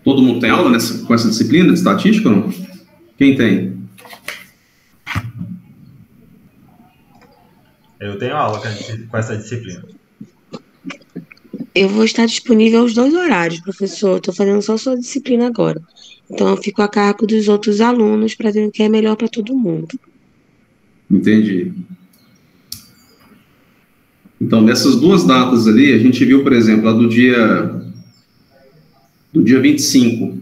Todo mundo tem aula com essa disciplina de estatística ou não? Quem tem? Eu tenho aula com essa disciplina. Eu vou estar disponível aos 2 horários, professor. Estou fazendo só sua disciplina agora. Então, eu fico a cargo dos outros alunos para ver o que é melhor para todo mundo. Entendi. Então, nessas 2 datas ali, a gente viu, por exemplo, a do dia 25.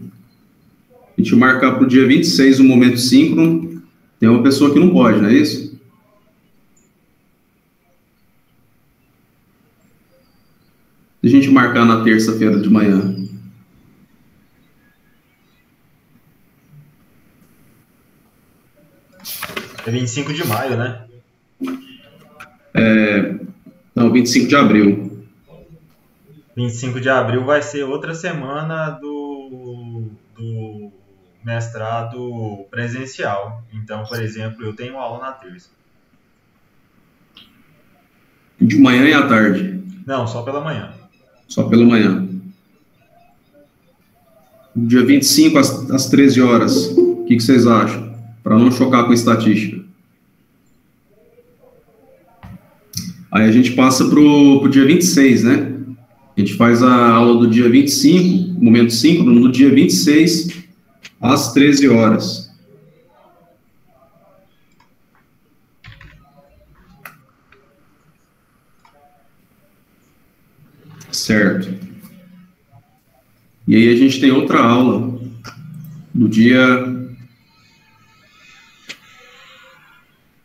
A gente marcar para o dia 26 o momento síncrono, tem uma pessoa que não pode, não é isso? Se a gente marcar na terça-feira de manhã. É 25 de maio, né? Não, 25 de abril. 25 de abril vai ser outra semana do mestrado presencial. Então, por exemplo, eu tenho aula na terça. De manhã e à tarde? Não, só pela manhã. Só pela manhã. Dia 25 às 13 horas. O que vocês acham? Para não chocar com estatística. Aí a gente passa para o dia 26, né? A gente faz a aula do dia 25, momento síncrono, no dia 26, às 13 horas. Certo. E aí a gente tem outra aula no dia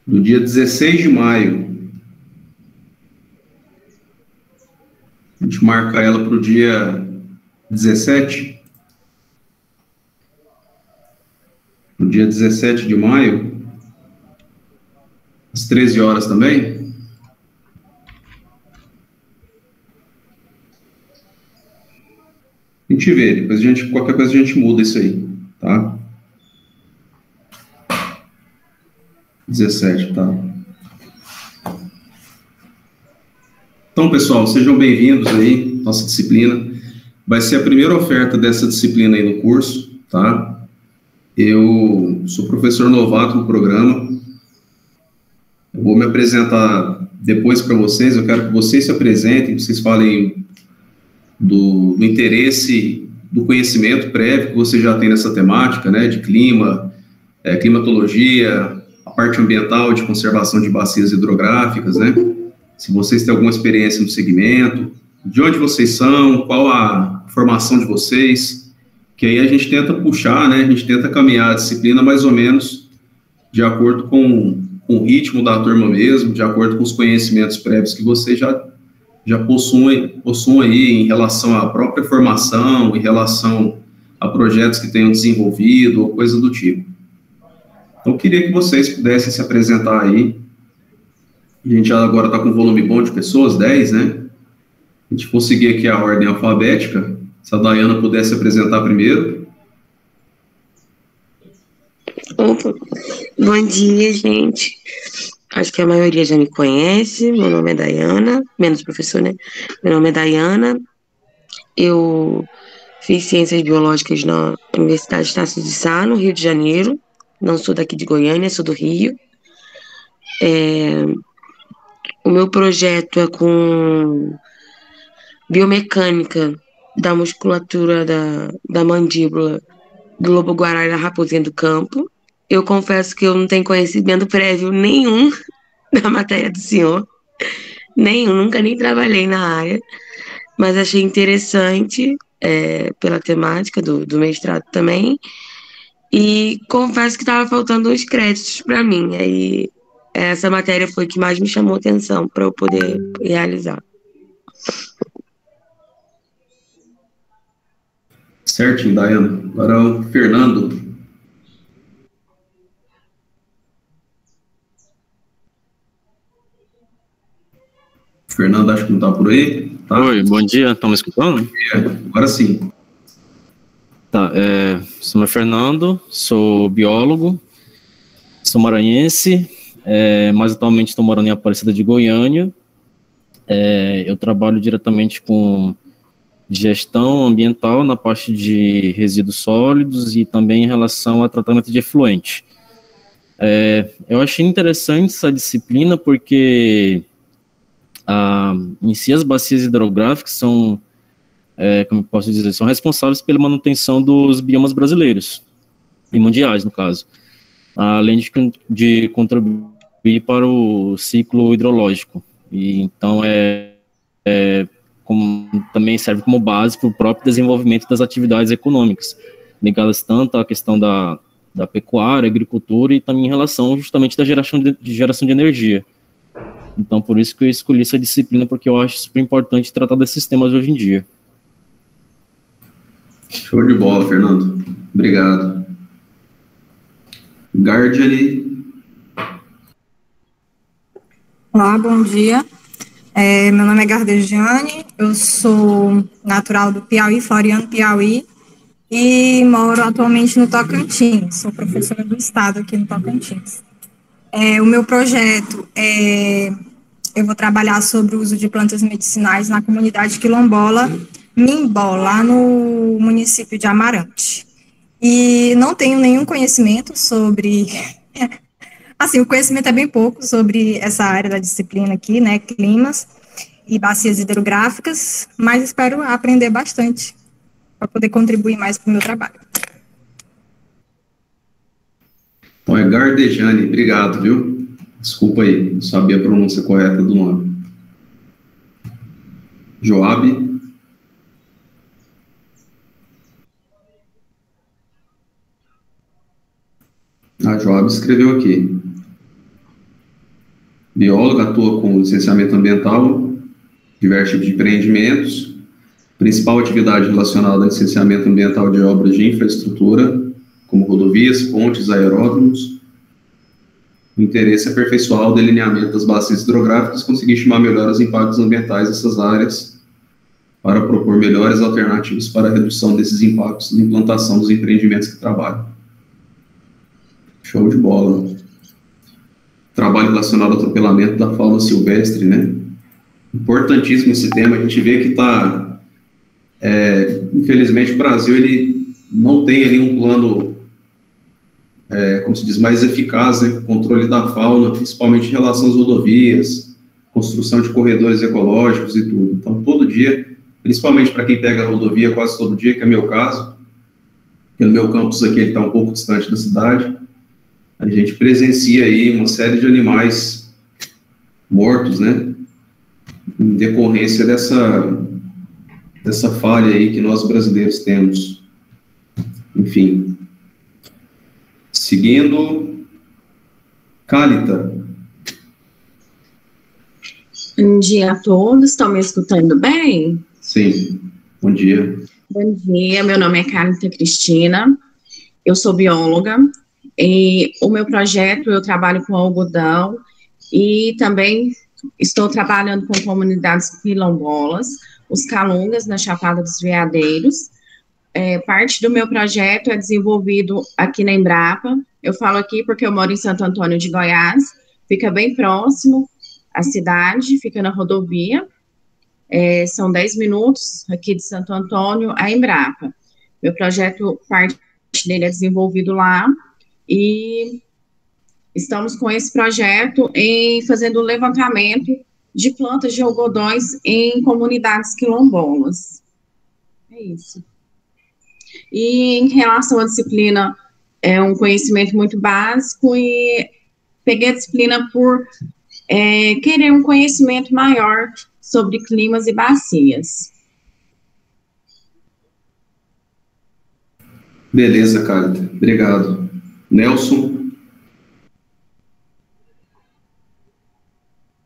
16 de maio. A gente marca ela para o dia 17. No dia 17 de maio, às 13 horas também. A gente vê, depois qualquer coisa a gente muda isso aí, tá? 17, tá? Então, pessoal, sejam bem-vindos aí, nossa disciplina. Vai ser a primeira oferta dessa disciplina aí no curso, tá? Eu sou professor novato no programa. Eu vou me apresentar depois para vocês. Eu quero que vocês se apresentem, que vocês falem do interesse, do conhecimento prévio que você já tem nessa temática, né? De clima, climatologia, a parte ambiental de conservação de bacias hidrográficas, né? Se vocês têm alguma experiência no segmento, de onde vocês são, qual a formação de vocês, que aí a gente tenta puxar, né? A gente tenta caminhar a disciplina mais ou menos de acordo com o ritmo da turma mesmo, de acordo com os conhecimentos prévios que vocês já possuem aí em relação à própria formação, em relação a projetos que tenham desenvolvido ou coisa do tipo. Então, eu queria que vocês pudessem se apresentar aí. A gente agora está com um volume bom de pessoas, 10, né? A gente conseguir aqui a ordem alfabética. Se a Dayana pudesse se apresentar primeiro. Opa, bom dia, gente. Acho que a maioria já me conhece. Meu nome é Dayana, menos professor, né? Meu nome é Dayana. Eu fiz Ciências Biológicas na Universidade Estácio de Sá, no Rio de Janeiro. Não sou daqui de Goiânia, sou do Rio. O meu projeto é com biomecânica da musculatura da mandíbula do lobo-guará e da raposinha do campo. Eu confesso que eu não tenho conhecimento prévio nenhum da matéria do senhor. Nenhum, nunca nem trabalhei na área. Mas achei interessante pela temática do mestrado também. E confesso que estava faltando uns créditos para mim. Aí essa matéria foi que mais me chamou atenção para eu poder realizar. Certinho, Dayana. Agora o Fernando. O Fernando acho que não está por aí. Tá? Oi, bom dia. Estão me escutando? Agora sim. Tá, sou meu Fernando, sou biólogo, sou maranhense, mas atualmente estou morando em Aparecida de Goiânia. Eu trabalho diretamente com de gestão ambiental na parte de resíduos sólidos e também em relação a tratamento de efluente. Eu achei interessante essa disciplina porque em si as bacias hidrográficas são, como eu posso dizer, são responsáveis pela manutenção dos biomas brasileiros e mundiais, no caso, além de contribuir para o ciclo hidrológico. E então também serve como base para o próprio desenvolvimento das atividades econômicas, ligadas tanto à questão da pecuária, agricultura e também em relação justamente da geração de energia. Então, por isso que eu escolhi essa disciplina, porque eu acho super importante tratar desses temas hoje em dia. Show de bola, Fernando. Obrigado. Gardeli. Olá, bom dia. Meu nome é Gardejane, eu sou natural do Piauí, Floriano, Piauí, e moro atualmente no Tocantins, sou professora do estado aqui no Tocantins. O meu projeto eu vou trabalhar sobre o uso de plantas medicinais na comunidade quilombola Mimbó, lá no município de Amarante. E não tenho nenhum conhecimento sobre... Assim, o conhecimento é bem pouco sobre essa área da disciplina aqui, né, climas e bacias hidrográficas, mas espero aprender bastante para poder contribuir mais para o meu trabalho. Bom, é Gardejane, obrigado, viu? Desculpa aí, não sabia a pronúncia correta do nome. Joab. A Joab escreveu aqui. Bióloga, atua com licenciamento ambiental, diversos tipos de empreendimentos. Principal atividade relacionada ao licenciamento ambiental de obras de infraestrutura, como rodovias, pontes, aeródromos. O interesse é aperfeiçoar o delineamento das bacias hidrográficas, conseguir estimar melhor os impactos ambientais dessas áreas, para propor melhores alternativas para a redução desses impactos na implantação dos empreendimentos que trabalham. Show de bola. Trabalho relacionado ao atropelamento da fauna silvestre, né? Importantíssimo esse tema. A gente vê que está... infelizmente, o Brasil ele não tem ali um plano, como se diz, mais eficaz, né? Controle da fauna, principalmente em relação às rodovias, construção de corredores ecológicos e tudo. Então, todo dia, principalmente para quem pega a rodovia quase todo dia, que é meu caso, porque no meu campus aqui ele está um pouco distante da cidade, a gente presencia aí uma série de animais mortos, né, em decorrência dessa falha aí que nós brasileiros temos. Enfim. Seguindo, Cálita. Bom dia a todos, estão me escutando bem? Sim, bom dia. Bom dia, meu nome é Cálita Cristina, eu sou bióloga. E o meu projeto, eu trabalho com algodão e também estou trabalhando com comunidades quilombolas, os Calungas, na Chapada dos Veadeiros. Parte do meu projeto é desenvolvido aqui na Embrapa. Eu falo aqui porque eu moro em Santo Antônio de Goiás, fica bem próximo à cidade, fica na rodovia. São 10 minutos aqui de Santo Antônio a Embrapa. Meu projeto, parte dele é desenvolvido lá. E estamos com esse projeto fazendo o levantamento de plantas de algodões em comunidades quilombolas. É isso. E em relação à disciplina, é um conhecimento muito básico e peguei a disciplina por querer um conhecimento maior sobre climas e bacias. Beleza, Cálida. Obrigado. Nelson.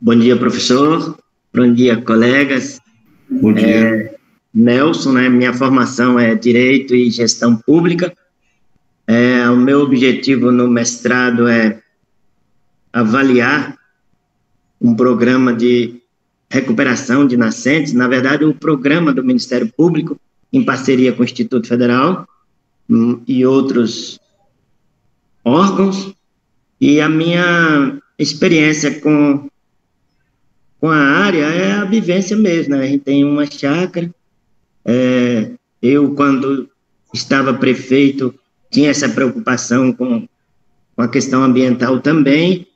Bom dia, professor. Bom dia, colegas. Bom dia. Nelson, né? Minha formação é Direito e Gestão Pública. O meu objetivo no mestrado é avaliar um programa de recuperação de nascentes, na verdade, um programa do Ministério Público, em parceria com o Instituto Federal e outros órgãos, e a minha experiência com a área é a vivência mesmo, né? A gente tem uma chácara Eu, quando estava prefeito, tinha essa preocupação com a questão ambiental também.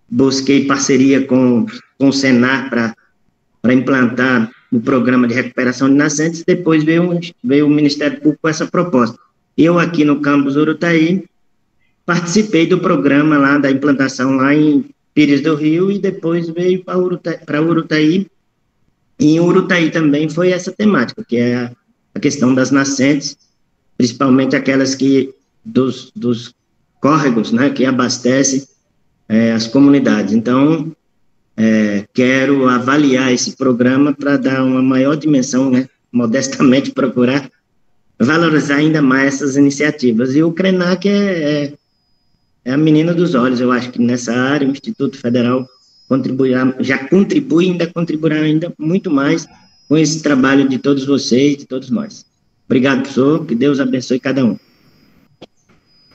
Busquei parceria com o Senar para implantar o programa de recuperação de nascentes. Depois veio o Ministério Público com essa proposta. Eu, aqui no campus Urutaí, participei do programa lá, da implantação lá em Pires do Rio, e depois veio para Urutaí. E em Urutaí também foi essa temática, que é a questão das nascentes, principalmente aquelas dos córregos, né, que abastecem as comunidades. Então, quero avaliar esse programa para dar uma maior dimensão, né, modestamente procurar valorizar ainda mais essas iniciativas. E o CRENAC é a menina dos olhos. Eu acho que nessa área o Instituto Federal já contribui e ainda contribuirá ainda muito mais com esse trabalho de todos vocês, de todos nós. Obrigado, professor, que Deus abençoe cada um.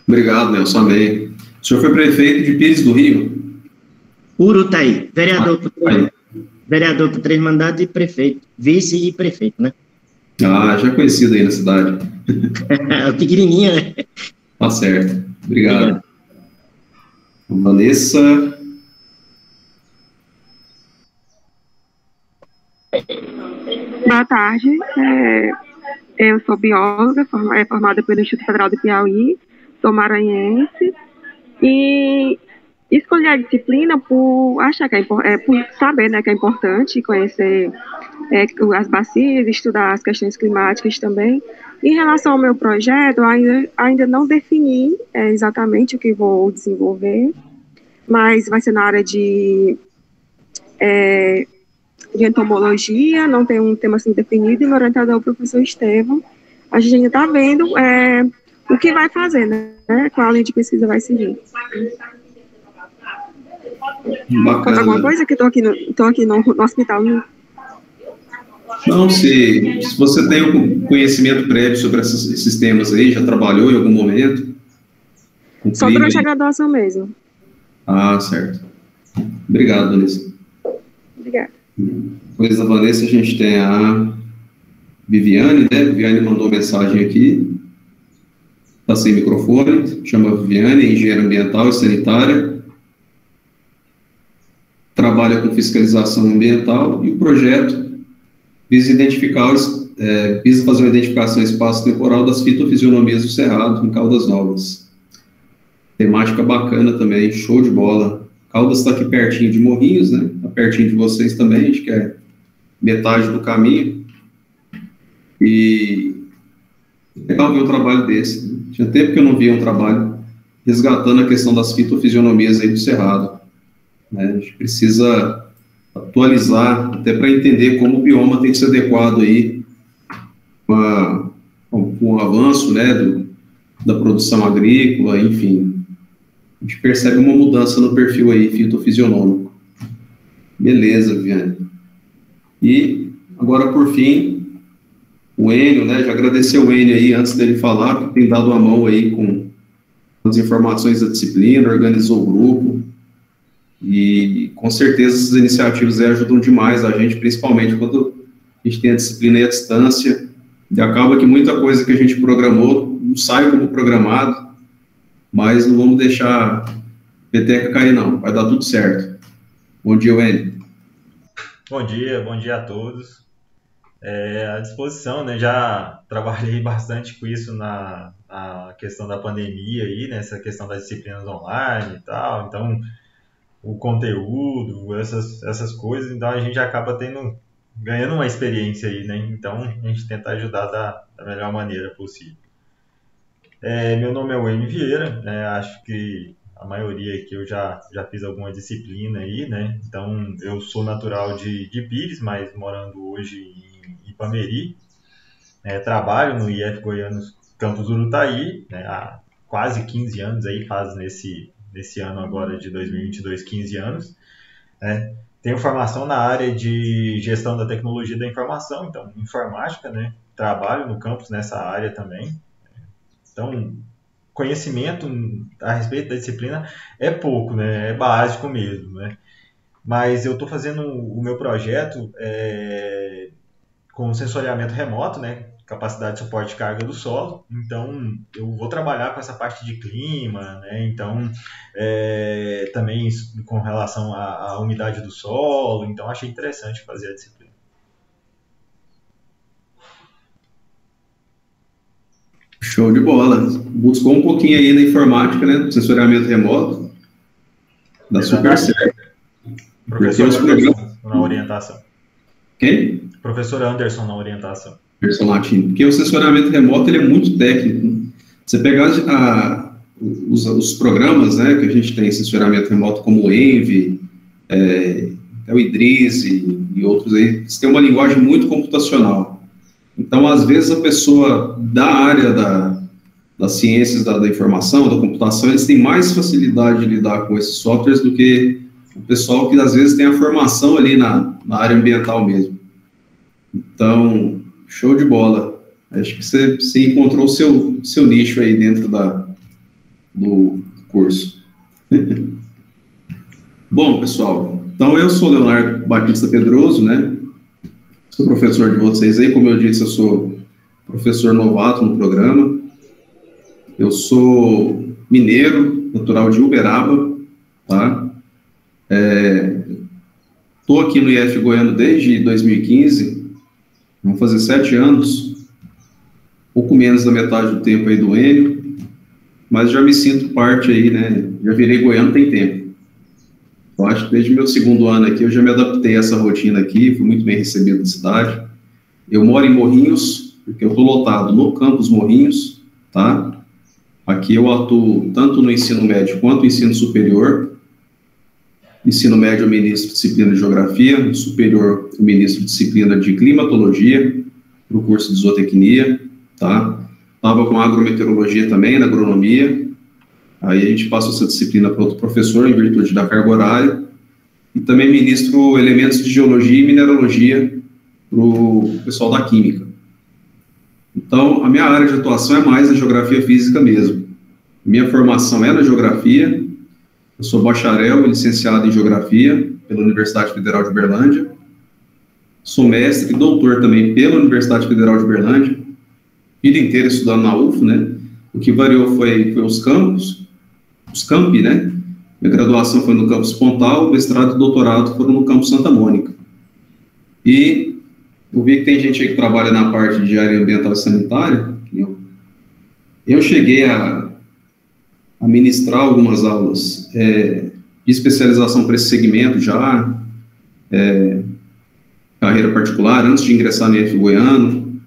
Obrigado, Nelson, amém. O senhor foi prefeito de Pires do Rio? Urutaí, vereador por 3 mandatos e prefeito, vice e prefeito, né? Já conhecido aí na cidade. Pequenininha, né? Tá certo, obrigado. Vanessa. Boa tarde, eu sou bióloga, formada pelo Instituto Federal do Piauí, sou maranhense, e escolhi a disciplina por achar que por saber, né, que é importante conhecer as bacias, estudar as questões climáticas também. Em relação ao meu projeto, ainda não defini exatamente o que vou desenvolver, mas vai ser na área de entomologia, não tem um tema assim definido, e meu orientador é o professor Estevão. A gente ainda está vendo o que vai fazer, né? Qual a linha de pesquisa vai seguir. Conta alguma coisa? Que estou aqui no hospital. Não, se você tem um conhecimento prévio sobre esses temas aí, já trabalhou em algum momento? Só durante a graduação mesmo. Certo. Obrigado, Vanessa. Obrigada. Depois da Vanessa, a gente tem a Viviane, né? Viviane mandou mensagem aqui. Está sem microfone. Chama Viviane, engenheira ambiental e sanitária. Trabalha com fiscalização ambiental, e o projeto visa fazer uma identificação espaço-temporal das fitofisionomias do Cerrado, em Caldas Novas. Temática bacana também, show de bola. Caldas está aqui pertinho de Morrinhos, né? Está pertinho de vocês também, acho que é metade do caminho. E legal ver um trabalho desse, né? Tinha tempo que eu não via um trabalho resgatando a questão das fitofisionomias aí do Cerrado, né? A gente precisa atualizar, até para entender como o bioma tem que se adequado aí com o avanço, né, da produção agrícola, enfim. A gente percebe uma mudança no perfil aí fitofisionômico. Beleza, Viviane. E agora, por fim, o Enio, né, já agradeceu o Enio aí antes dele falar, que tem dado a mão aí com as informações da disciplina, organizou o grupo, e com certeza essas iniciativas aí ajudam demais a gente, principalmente quando a gente tem a disciplina e a distância, e acaba que muita coisa que a gente programou não sai como programado, mas não vamos deixar a peteca cair não, vai dar tudo certo. Bom dia, Wendy. Bom dia a todos. À disposição, né? Já trabalhei bastante com isso na questão da pandemia aí, nessa questão das disciplinas online e tal, então o conteúdo, essas coisas, então a gente acaba ganhando uma experiência aí, né? Então a gente tenta ajudar da melhor maneira possível. Meu nome é Wayne Vieira, né? Acho que a maioria aqui eu já fiz alguma disciplina aí, né? Então eu sou natural de Pires, mas morando hoje em Ipameri. Trabalho no IF Goianos Campus Urutaí, né? Há quase 15 anos aí, faz nesse ano agora de 2022, 15 anos. Tenho formação na área de gestão da tecnologia da informação, então informática, né? Trabalho no campus nessa área também. Então, conhecimento a respeito da disciplina é pouco, né? É básico mesmo, né? Mas eu estou fazendo o meu projeto com sensoriamento remoto, né? Capacidade de suporte de carga do solo. Então, eu vou trabalhar com essa parte de clima, né? Então, também com relação à umidade do solo. Então, achei interessante fazer a disciplina. Show de bola. Buscou um pouquinho aí na informática, né? Sensoriamento remoto. Dá super certo. Professor Anderson na orientação. Quem? Professor Anderson na orientação. Anderson Latino. Porque o sensoriamento remoto ele é muito técnico. Você pegar os programas, né, que a gente tem sensoriamento remoto, como o Envy, o Idrizi e outros aí, eles têm uma linguagem muito computacional. Então, às vezes, a pessoa da área das ciências da informação, da computação, eles têm mais facilidade de lidar com esses softwares do que o pessoal que, às vezes, tem a formação ali na área ambiental mesmo. Então, show de bola. Acho que você encontrou o seu nicho aí dentro do curso. Bom, pessoal, então eu sou Leonardo Batista Pedroso, né? Sou professor de vocês aí, como eu disse, eu sou professor novato no programa. Eu sou mineiro, natural de Uberaba, tá? Estou aqui no IF Goiano desde 2015, vão fazer 7 anos, pouco menos da metade do tempo aí do Enio, mas já me sinto parte aí, né? Já virei goiano tem tempo. Eu acho que desde meu 2º ano aqui eu já me adaptei a essa rotina aqui, fui muito bem recebido na cidade. Eu moro em Morrinhos, porque eu estou lotado no campus Morrinhos, tá? Aqui eu atuo tanto no ensino médio quanto no ensino superior. Ensino médio eu ministro disciplina de Geografia, no superior eu ministro disciplina de Climatologia, para o curso de Zootecnia, tá? Estava com Agrometeorologia também, na Agronomia. Aí a gente passa essa disciplina para outro professor, em virtude da carga horária. E também ministro elementos de Geologia e Mineralogia para o pessoal da Química. Então, a minha área de atuação é mais a Geografia Física mesmo. Minha formação é na Geografia. Eu sou bacharel e licenciado em Geografia pela Universidade Federal de Uberlândia. Sou mestre e doutor também pela Universidade Federal de Uberlândia. Vida inteira estudando na UFO, né? O que variou foi os campi, né? Minha graduação foi no campus Pontal, o mestrado e doutorado foram no campus Santa Mônica. E eu vi que tem gente aí que trabalha na parte de área ambiental e sanitária. Eu cheguei a ministrar algumas aulas de especialização para esse segmento já, carreira particular, antes de ingressar no IF Goiano.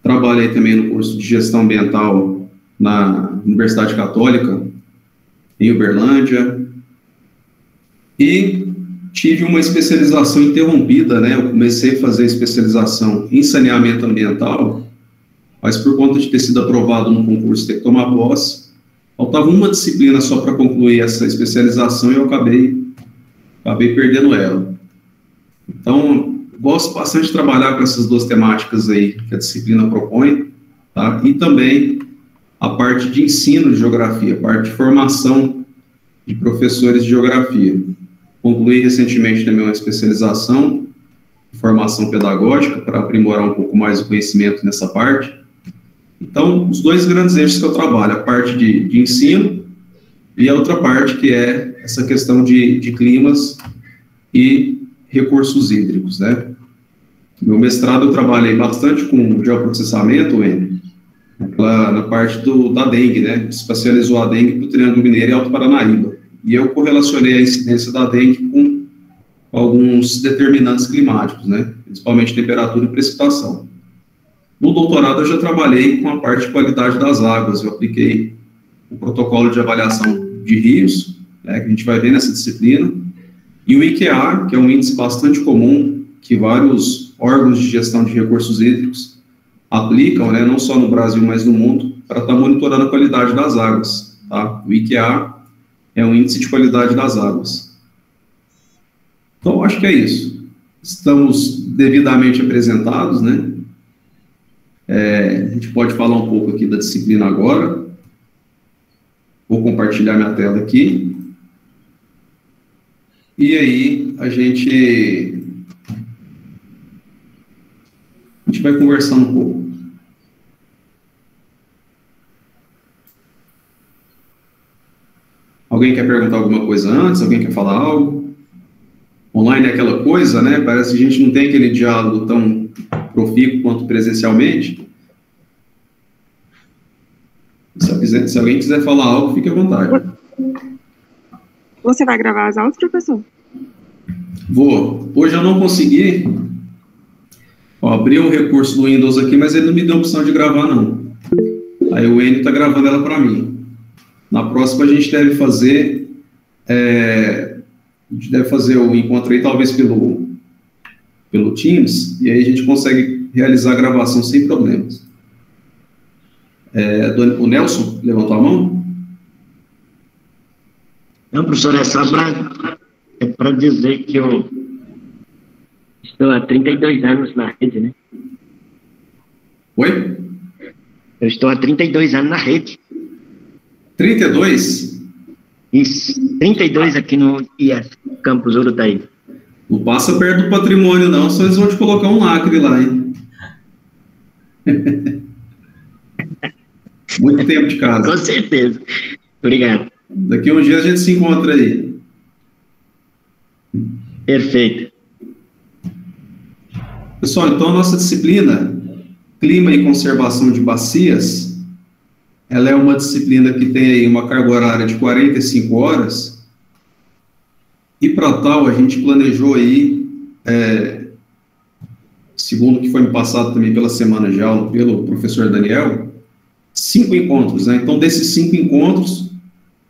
Trabalhei também no curso de Gestão Ambiental na Universidade Católica, em Uberlândia, e tive uma especialização interrompida, né? Eu comecei a fazer especialização em saneamento ambiental, mas por conta de ter sido aprovado no concurso ter que tomar posse, faltava uma disciplina só para concluir essa especialização e eu acabei perdendo ela. Então, gosto bastante de trabalhar com essas duas temáticas aí que a disciplina propõe, tá? E também a parte de ensino de geografia, a parte de formação de professores de geografia. Concluí recentemente também uma especialização em formação pedagógica para aprimorar um pouco mais o conhecimento nessa parte. Então, os dois grandes eixos que eu trabalho, a parte de ensino e a outra parte que é essa questão de climas e recursos hídricos, né? No mestrado eu trabalhei bastante com geoprocessamento, na parte da dengue, né? Especializou a dengue para o Triângulo Mineiro e Alto Paranaíba. E eu correlacionei a incidência da dengue com alguns determinantes climáticos, né? Principalmente temperatura e precipitação. No doutorado eu já trabalhei com a parte de qualidade das águas. Eu apliquei o protocolo de avaliação de rios, né, que a gente vai ver nessa disciplina, e o IQA, que é um índice bastante comum que vários órgãos de gestão de recursos hídricos aplicam, né, não só no Brasil, mas no mundo, para estar monitorando a qualidade das águas. Tá? O IQA é um índice de qualidade das águas. Então, acho que é isso. Estamos devidamente apresentados, né? A gente pode falar um pouco aqui da disciplina agora. Vou compartilhar minha tela aqui. E aí, a gente vai conversando um pouco. Alguém quer perguntar alguma coisa antes? Alguém quer falar algo? Online é aquela coisa, né? Parece que a gente não tem aquele diálogo tão profícuo quanto presencialmente. Se alguém quiser falar algo, fique à vontade. Você vai gravar as aulas, professor? Vou. Hoje eu não consegui. Ó, abri o recurso do Windows aqui, mas ele não me deu opção de gravar, não. Aí o Enio está gravando ela para mim. Na próxima a gente deve fazer o encontro aí, talvez pelo Teams, e aí a gente consegue realizar a gravação sem problemas. O Nelson levantou a mão? Não, professor, é só para dizer que eu estou há 32 anos na rede, né? Oi? Eu estou há 32 anos na rede. 32? Isso, 32 aqui no IF, Campus Urutaí. Não passa perto do patrimônio, não, só eles vão te colocar um lacre lá, hein? Muito tempo de casa. Com certeza. Obrigado. Daqui a uns dias a gente se encontra aí. Perfeito. Pessoal, então a nossa disciplina, Clima e Conservação de Bacias, ela é uma disciplina que tem aí uma carga horária de 45 horas, e para tal a gente planejou aí, segundo o que foi me passado também pela semana de aula pelo professor Daniel, 5 encontros, né? Então, desses 5 encontros,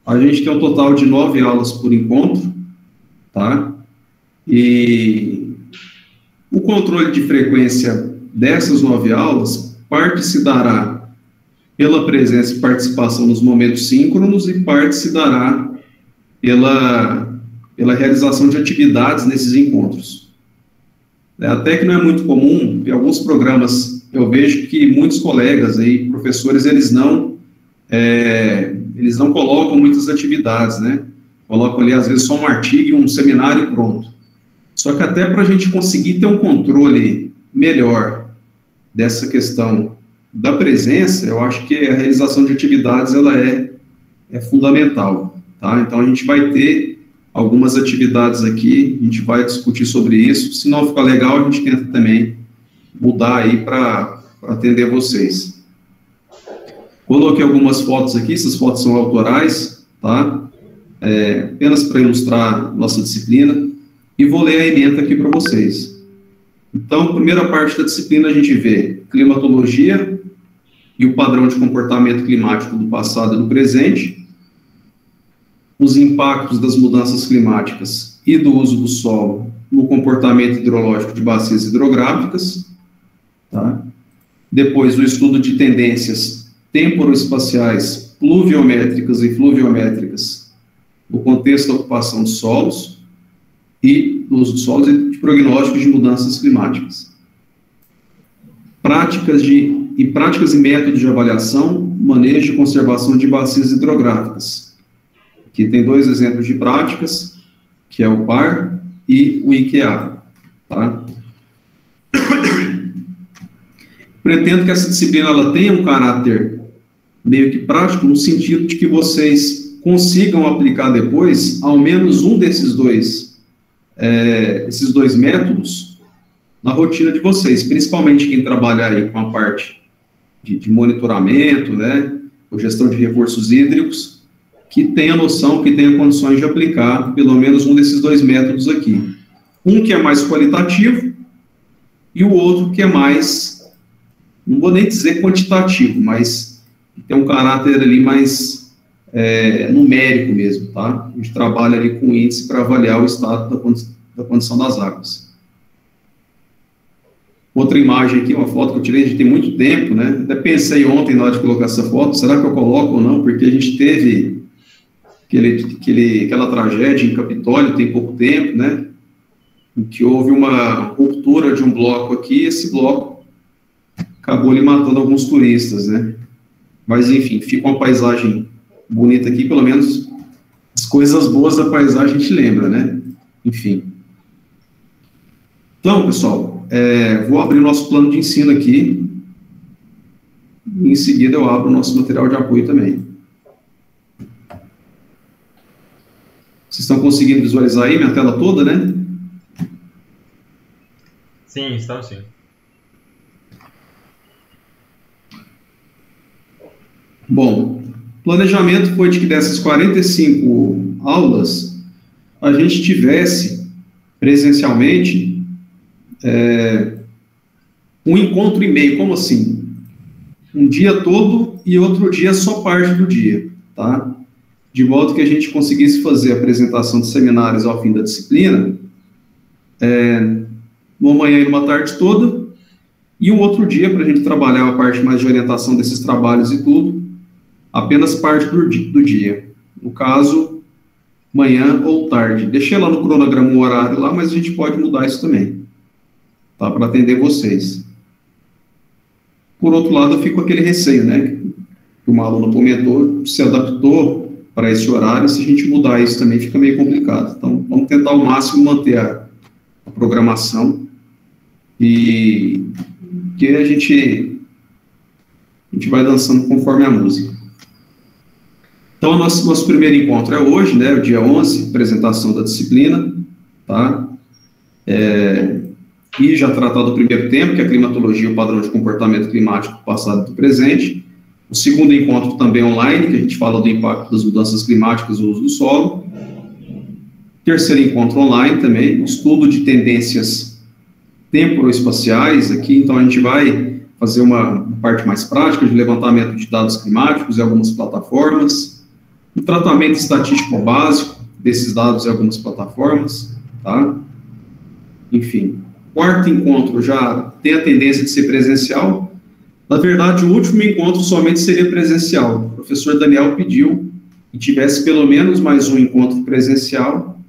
a gente tem um total de 9 aulas por encontro, tá? E o controle de frequência dessas 9 aulas, parte se dará pela presença e participação nos momentos síncronos e parte se dará pela realização de atividades nesses encontros. Até que não é muito comum, em alguns programas eu vejo que muitos colegas aí, professores, eles não colocam muitas atividades, né? Colocam ali, às vezes, só um artigo e um seminário e pronto. Só que até para a gente conseguir ter um controle melhor dessa questão da presença, eu acho que a realização de atividades, ela é fundamental, tá? Então, a gente vai ter algumas atividades aqui, a gente vai discutir sobre isso. Se não ficar legal, a gente tenta também mudar aí para atender vocês. Coloquei algumas fotos aqui, essas fotos são autorais, tá? Apenas para ilustrar nossa disciplina, e vou ler a ementa aqui para vocês. Então, primeira parte da disciplina, a gente vê climatologia e o padrão de comportamento climático do passado e do presente, os impactos das mudanças climáticas e do uso do solo no comportamento hidrológico de bacias hidrográficas, tá? Depois, o estudo de tendências temporoespaciais pluviométricas e fluviométricas no contexto da ocupação de solos e do uso de solos e de prognósticos de mudanças climáticas. Práticas e métodos de avaliação, manejo e conservação de bacias hidrográficas. Aqui tem 2 exemplos de práticas, que é o PAR e o IQA, tá? Pretendo que essa disciplina ela tenha um caráter meio que prático, no sentido de que vocês consigam aplicar depois ao menos um desses esses dois métodos na rotina de vocês, principalmente quem trabalha aí com a parte de monitoramento, né, ou gestão de recursos hídricos, que tenha noção, que tenha condições de aplicar pelo menos um desses 2 métodos aqui. Um que é mais qualitativo e o outro que é mais, não vou nem dizer quantitativo, mas tem um caráter ali mais numérico mesmo, tá? A gente trabalha ali com índice para avaliar o estado da condição das águas. Outra imagem aqui, uma foto que eu tirei de tem muito tempo, né? Até pensei ontem na hora de colocar essa foto, será que eu coloco ou não? Porque a gente teve aquela tragédia em Capitólio tem pouco tempo, né? Em que houve uma ruptura de um bloco aqui, e esse bloco acabou ali matando alguns turistas, né? Mas, enfim, fica uma paisagem bonita aqui, pelo menos as coisas boas da paisagem a gente lembra, né? Enfim. Então, pessoal, vou abrir o nosso plano de ensino aqui, e em seguida eu abro o nosso material de apoio também. Vocês estão conseguindo visualizar aí minha tela toda, né? Sim, estamos sim. Bom, o planejamento foi de que dessas 45 aulas, a gente tivesse presencialmente um encontro e meio. Como assim? Um dia todo e outro dia só parte do dia, tá? De modo que a gente conseguisse fazer a apresentação de seminários ao fim da disciplina, uma manhã e uma tarde toda, e um outro dia para a gente trabalhar a parte mais de orientação desses trabalhos e tudo, apenas parte do dia. No caso, manhã ou tarde. Deixei lá no cronograma o horário lá, mas a gente pode mudar isso também, tá? Para atender vocês. Por outro lado, eu fico com aquele receio, né? Que uma aluna comentou, se adaptou para esse horário, se a gente mudar isso também fica meio complicado. Então, vamos tentar ao máximo manter a programação e que a gente vai dançando conforme a música. Então, o nosso primeiro encontro é hoje, né, o dia 11, apresentação da disciplina, tá? E já tratado do primeiro tempo, que é a climatologia, o padrão de comportamento climático do passado e do presente. O segundo encontro também online, que a gente fala do impacto das mudanças climáticas e o uso do solo. Terceiro encontro online também, estudo de tendências temporoespaciais aqui, então a gente vai fazer uma parte mais prática de levantamento de dados climáticos em algumas plataformas, um tratamento estatístico básico desses dados em algumas plataformas, tá? Enfim, quarto encontro já tem a tendência de ser presencial. Na verdade, o último encontro somente seria presencial. O professor Daniel pediu que tivesse pelo menos mais um encontro presencial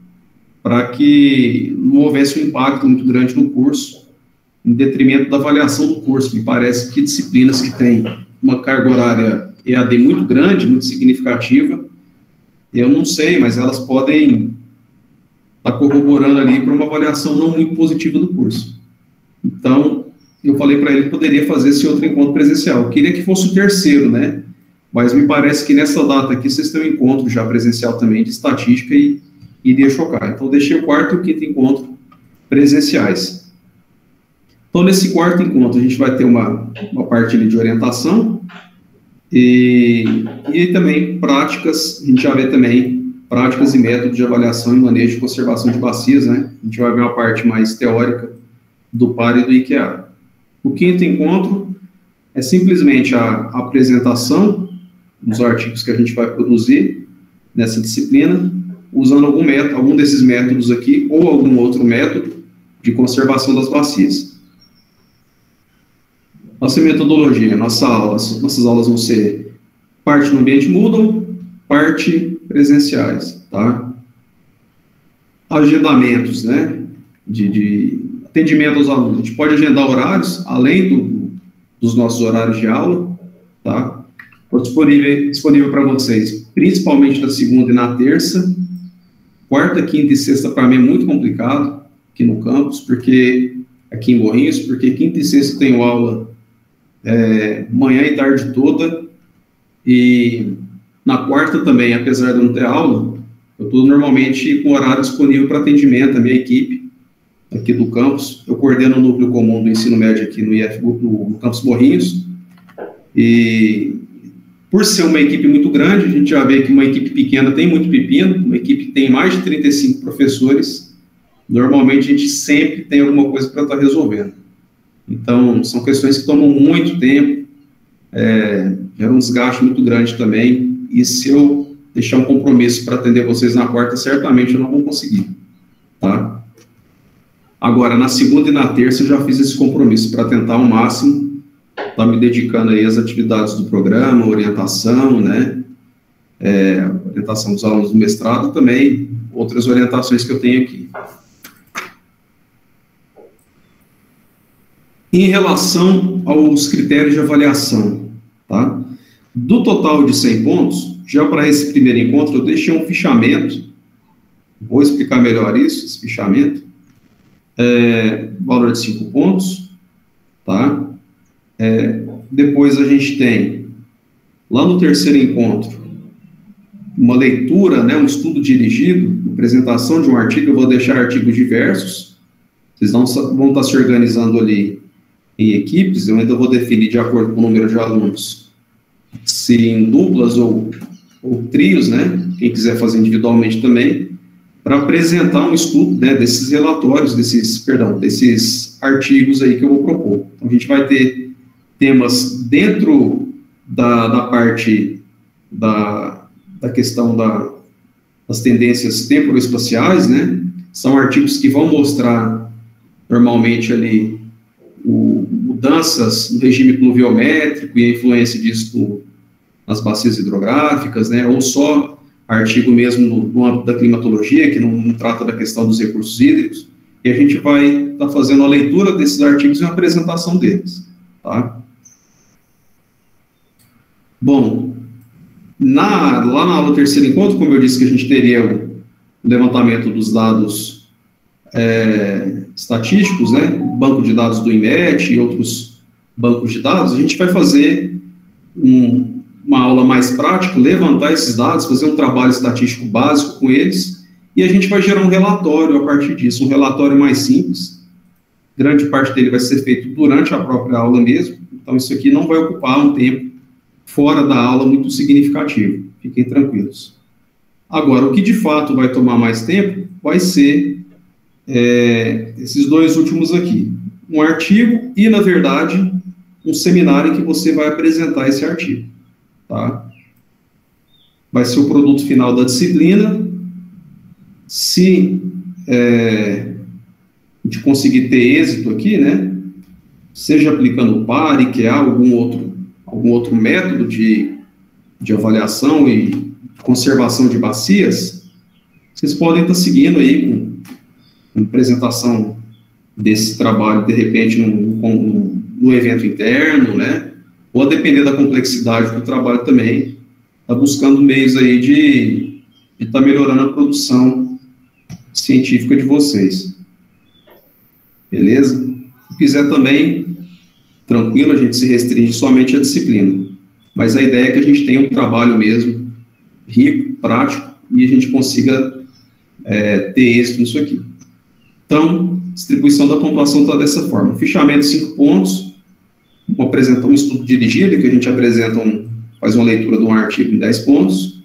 para que não houvesse um impacto muito grande no curso, em detrimento da avaliação do curso. Me parece que disciplinas que têm uma carga horária EAD muito grande, muito significativa, eu não sei, mas elas podem estar corroborando ali para uma avaliação não muito positiva do curso. Então, eu falei para ele que poderia fazer esse outro encontro presencial. Eu queria que fosse o terceiro, né? Mas me parece que nessa data aqui vocês têm um encontro já presencial também de estatística e iria chocar. Então, deixei o quarto e o quinto encontro presenciais. Então, nesse quarto encontro, a gente vai ter uma parte ali de orientação e também práticas, a gente já vê também práticas e métodos de avaliação e manejo de conservação de bacias, né? A gente vai ver uma parte mais teórica do PAR e do IQA. O quinto encontro é simplesmente a apresentação dos artigos que a gente vai produzir nessa disciplina, usando algum desses métodos aqui, ou algum outro método de conservação das bacias. Nossa metodologia, nossas aulas vão ser parte no ambiente Moodle, parte presenciais, tá? Agendamentos, né, de atendimento aos alunos. A gente pode agendar horários, além dos nossos horários de aula, tá? Estou disponível para vocês, principalmente na segunda e na terça. Quarta, quinta e sexta, para mim, é muito complicado aqui no campus, porque aqui em Morrinhos, porque quinta e sexta eu tenho aula manhã e tarde toda, e na quarta também, apesar de eu não ter aula, eu estou normalmente com horário disponível para atendimento, a minha equipe aqui do campus. Eu coordeno o núcleo comum do ensino médio aqui no campus Morrinhos, e por ser uma equipe muito grande, a gente já vê que uma equipe pequena tem muito pepino, uma equipe que tem mais de 35 professores, normalmente a gente sempre tem alguma coisa para estar resolvendo. Então, são questões que tomam muito tempo, gera um desgaste muito grande também, e se eu deixar um compromisso para atender vocês na quarta, certamente eu não vou conseguir, tá? Agora, na segunda e na terça, eu já fiz esse compromisso para tentar ao máximo estar me dedicando aí às atividades do programa, orientação, né? Orientação dos alunos do mestrado, também outras orientações que eu tenho aqui. Em relação aos critérios de avaliação, tá? Do total de 100 pontos, já para esse primeiro encontro, eu deixei um fichamento, vou explicar melhor isso, esse fichamento, valor de 5 pontos, tá? Depois a gente tem, lá no terceiro encontro, uma leitura, né, um estudo dirigido, apresentação de um artigo. Eu vou deixar artigos diversos, vocês vão estar se organizando ali em equipes. Eu ainda vou definir de acordo com o número de alunos, se em duplas ou trios, né, quem quiser fazer individualmente também, para apresentar um estudo, né, desses relatórios, desses artigos aí que eu vou propor. Então, a gente vai ter temas dentro da parte da questão das tendências temporoespaciais, né? São artigos que vão mostrar, normalmente, ali, mudanças no regime pluviométrico e a influência disso nas bacias hidrográficas, né? Ou só artigo mesmo no âmbito da climatologia, que não trata da questão dos recursos hídricos, e a gente vai estar fazendo a leitura desses artigos e uma apresentação deles, tá? Bom, lá na aula do terceiro encontro, como eu disse que a gente teria o levantamento dos dados estatísticos, né, banco de dados do INMET e outros bancos de dados, a gente vai fazer uma aula mais prática, levantar esses dados, fazer um trabalho estatístico básico com eles, e a gente vai gerar um relatório a partir disso, um relatório mais simples. Grande parte dele vai ser feito durante a própria aula mesmo, então isso aqui não vai ocupar um tempo fora da aula muito significativo, fiquem tranquilos. Agora, o que de fato vai tomar mais tempo vai ser esses dois últimos aqui, um artigo e, na verdade, um seminário em que você vai apresentar esse artigo, tá? Vai ser o produto final da disciplina. Se a gente conseguir ter êxito aqui, né, seja aplicando o PAR, IQA, algum outro método de avaliação e conservação de bacias, vocês podem estar seguindo aí com apresentação desse trabalho, de repente, no evento interno, né? Ou a depender da complexidade do trabalho também, está buscando meios aí de estar melhorando a produção científica de vocês. Beleza? Se quiser também, tranquilo, a gente se restringe somente à disciplina. Mas a ideia é que a gente tenha um trabalho mesmo rico, prático, e a gente consiga ter êxito nisso aqui. Então, distribuição da pontuação está dessa forma. Fichamento 5 pontos, um estudo dirigido, que a gente faz uma leitura de um artigo em 10 pontos,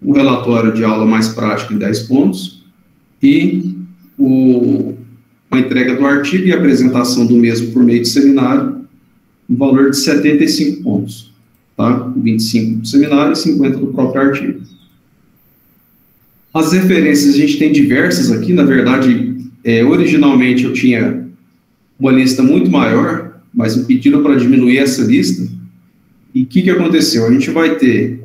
um relatório de aula mais prático em 10 pontos, e a entrega do artigo e a apresentação do mesmo por meio de seminário, um valor de 75 pontos, tá? 25 do seminário e 50 do próprio artigo. As referências, a gente tem diversas aqui, na verdade, originalmente eu tinha uma lista muito maior, mas me pediram para diminuir essa lista, e o que aconteceu? A gente vai ter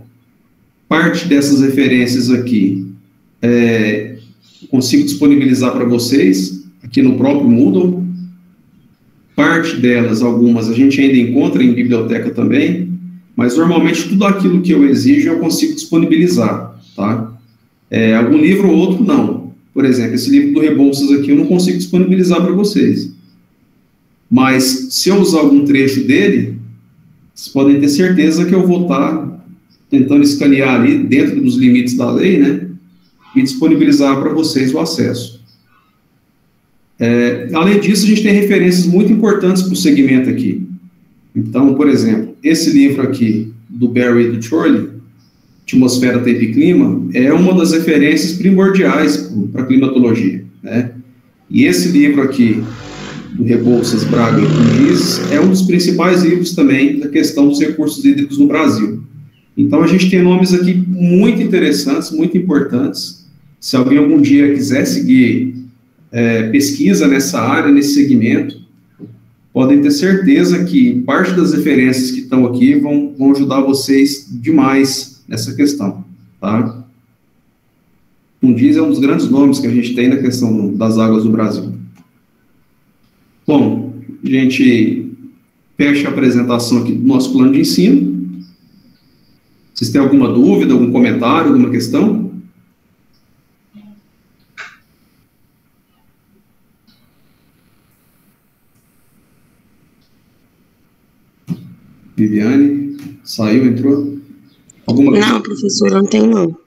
parte dessas referências aqui, consigo disponibilizar para vocês, aqui no próprio Moodle. Parte delas, algumas, a gente ainda encontra em biblioteca também, mas normalmente tudo aquilo que eu exijo eu consigo disponibilizar, tá? Algum livro ou outro não. Por exemplo, esse livro do Rebouças aqui eu não consigo disponibilizar para vocês. Mas se eu usar algum trecho dele, vocês podem ter certeza que eu vou estar tentando escanear ali dentro dos limites da lei, né? E disponibilizar para vocês o acesso. Além disso, a gente tem referências muito importantes para o segmento aqui. Então, por exemplo, esse livro aqui, do Barry e do Chorley, Atmosfera, Tempo e Clima, é uma das referências primordiais para a climatologia, né? E esse livro aqui, do Rebouças, Braga e Cundizes, é um dos principais livros também da questão dos recursos hídricos no Brasil. Então, a gente tem nomes aqui muito interessantes, muito importantes. Se alguém algum dia quiser seguir pesquisa nessa área, nesse segmento, podem ter certeza que parte das referências que estão aqui vão ajudar vocês demais nessa questão, tá? Cundizes é um dos grandes nomes que a gente tem na questão das águas do Brasil. Bom, a gente fecha a apresentação aqui do nosso plano de ensino. Vocês têm alguma dúvida, algum comentário, alguma questão? Viviane, saiu, entrou? Alguma coisa? Não, professor, não tem não.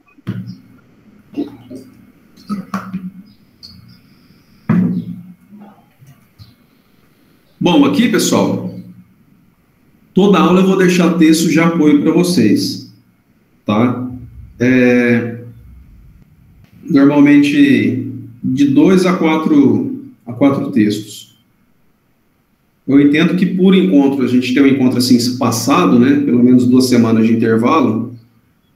Bom, aqui, pessoal, toda aula eu vou deixar texto de apoio para vocês, tá? Normalmente de 2 a 4 textos. Eu entendo que por encontro, a gente tem um encontro assim espaçado, né? Pelo menos 2 semanas de intervalo,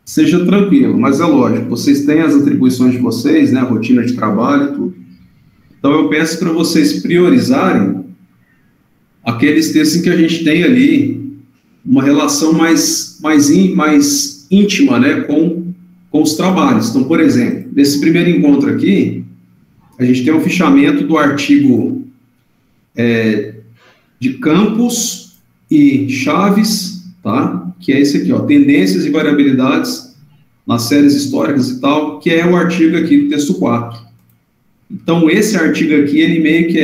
seja tranquilo, mas é lógico, vocês têm as atribuições de vocês, né? A rotina de trabalho e tudo. Então eu peço para vocês priorizarem aqueles textos em que a gente tem ali uma relação mais íntima, né, com os trabalhos. Então, por exemplo, nesse primeiro encontro aqui, a gente tem um fichamento do artigo de Campos e Chaves, tá? Que é esse aqui, ó, Tendências e Variabilidades nas Séries Históricas e tal, que é o artigo aqui do texto 4. Então, esse artigo aqui, ele meio que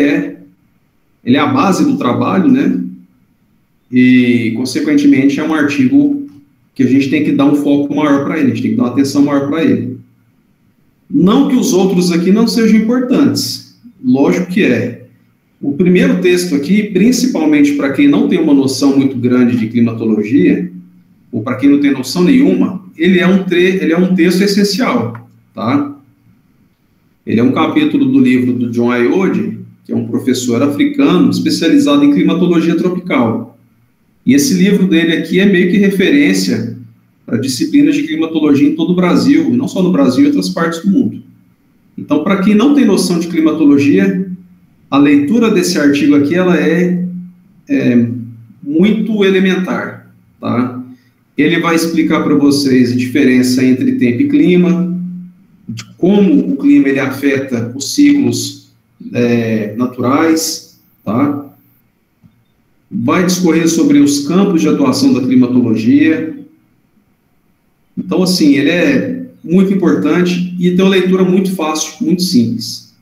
ele é a base do trabalho, né? E, consequentemente, é um artigo que a gente tem que dar um foco maior para ele, a gente tem que dar uma atenção maior para ele. Não que os outros aqui não sejam importantes, lógico que é. O primeiro texto aqui, principalmente para quem não tem uma noção muito grande de climatologia, ou para quem não tem noção nenhuma, ele é um texto essencial, tá? Ele é um capítulo do livro do John Ayode, que é um professor africano especializado em climatologia tropical. E esse livro dele aqui é meio que referência para disciplinas de climatologia em todo o Brasil, não só no Brasil, em outras partes do mundo. Então, para quem não tem noção de climatologia, a leitura desse artigo aqui, ela é muito elementar, tá? Ele vai explicar para vocês a diferença entre tempo e clima, de como o clima ele afeta os ciclos naturais, tá? Vai discorrer sobre os campos de atuação da climatologia. Então, assim, ele é muito importante e tem uma leitura muito fácil, muito simples.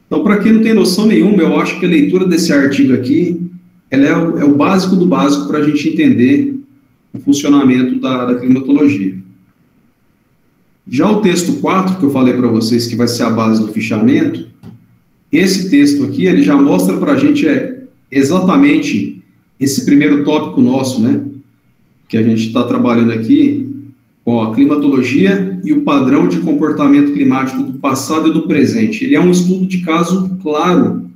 Então, para quem não tem noção nenhuma, eu acho que a leitura desse artigo aqui, ela é o básico do básico para a gente entender o funcionamento da climatologia. Já o texto 4, que eu falei para vocês, que vai ser a base do fichamento, esse texto aqui, ele já mostra para a gente exatamente esse primeiro tópico nosso, né, que a gente está trabalhando aqui, com a climatologia e o padrão de comportamento climático do passado e do presente. Ele é um estudo de caso claro,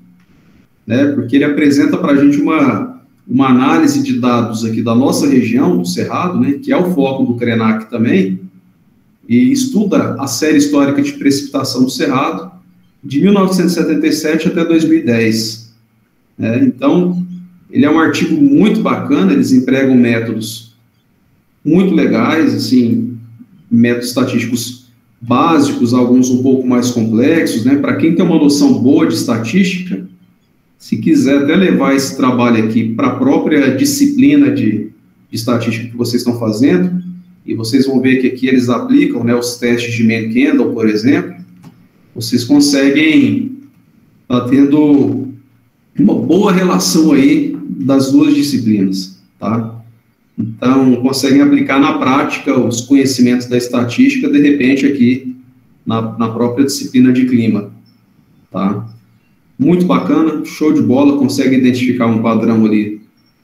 né, porque ele apresenta para a gente uma análise de dados aqui da nossa região, do Cerrado, né, que é o foco do CRENAC também, e estuda a série histórica de precipitação do Cerrado, de 1977 até 2010. Então, ele é um artigo muito bacana, eles empregam métodos muito legais, assim, métodos estatísticos básicos, alguns um pouco mais complexos, né? Para quem tem uma noção boa de estatística, se quiser até levar esse trabalho aqui para a própria disciplina de estatística que vocês estão fazendo, e vocês vão ver que aqui eles aplicam, né, os testes de Mann-Kendall, por exemplo, vocês conseguem estar tendo uma boa relação aí das duas disciplinas, tá? Então, conseguem aplicar na prática os conhecimentos da estatística, de repente, aqui na própria disciplina de clima, tá? Muito bacana, show de bola, consegue identificar um padrão ali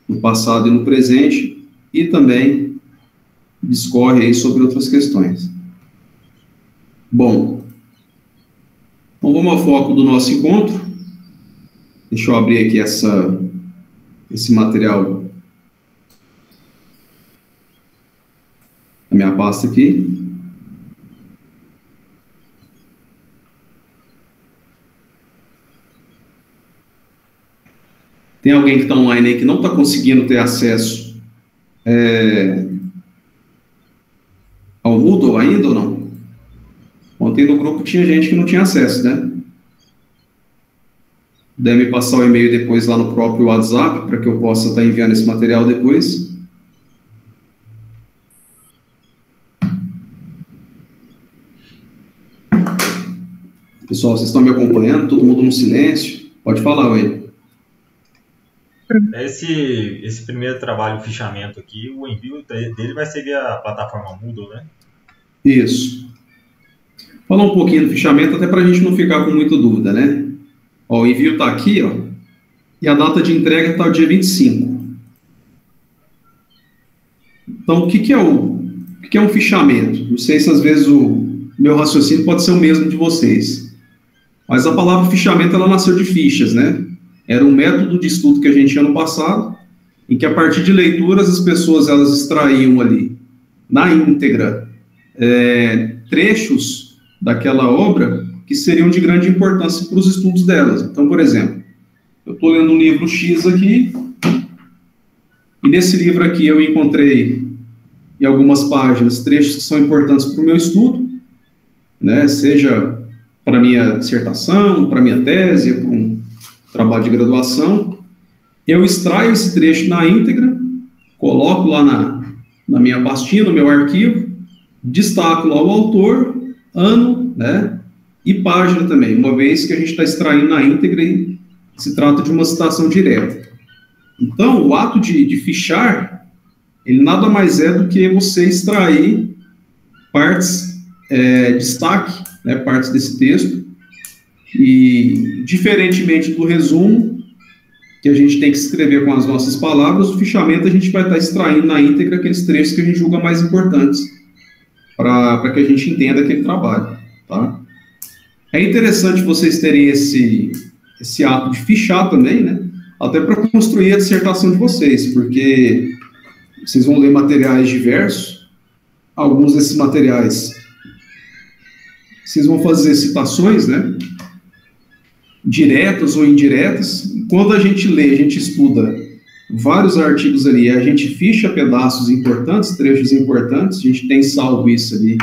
no passado e no presente, e também discorre aí sobre outras questões. Bom, então vamos ao foco do nosso encontro. Deixa eu abrir aqui esse material na minha pasta aqui. Tem alguém que está online aí que não está conseguindo ter acesso ao Moodle ainda ou não? Ontem no grupo tinha gente que não tinha acesso, né? Deve me passar o e-mail depois lá no próprio WhatsApp, para que eu possa estar enviando esse material depois. Pessoal, vocês estão me acompanhando? Todo mundo no silêncio? Pode falar, Wayne. Esse primeiro trabalho, o fichamento aqui, o envio dele vai ser via a plataforma Moodle, né? Isso. Falar um pouquinho do fichamento, até para a gente não ficar com muita dúvida, né? Ó, o envio está aqui, ó, e a data de entrega está o dia 25. Então, o que é um fichamento? Não sei se às vezes o meu raciocínio pode ser o mesmo de vocês, mas a palavra fichamento, ela nasceu de fichas, né? Era um método de estudo que a gente tinha no passado, em que a partir de leituras as pessoas elas extraíam ali, na íntegra, trechos daquela obra que seriam de grande importância para os estudos delas. Então, por exemplo, eu estou lendo um livro X aqui, e nesse livro aqui eu encontrei, em algumas páginas, trechos que são importantes para o meu estudo, né, seja para a minha dissertação, para a minha tese, para um trabalho de graduação. Eu extraio esse trecho na íntegra, coloco lá na minha pastinha, no meu arquivo, destaco lá o autor, ano, né, e página também, uma vez que a gente está extraindo na íntegra e se trata de uma citação direta. Então, o ato de fichar, ele nada mais é do que você extrair partes, destaque, né, partes desse texto, e, diferentemente do resumo, que a gente tem que escrever com as nossas palavras, o fichamento a gente vai estar extraindo na íntegra aqueles trechos que a gente julga mais importantes para que a gente entenda aquele trabalho, tá? É interessante vocês terem esse ato de fichar também, né? Até para construir a dissertação de vocês, porque vocês vão ler materiais diversos, alguns desses materiais vocês vão fazer citações, né? Diretas ou indiretas. Quando a gente lê, a gente estuda vários artigos ali, a gente ficha pedaços importantes, trechos importantes, a gente tem salvo isso ali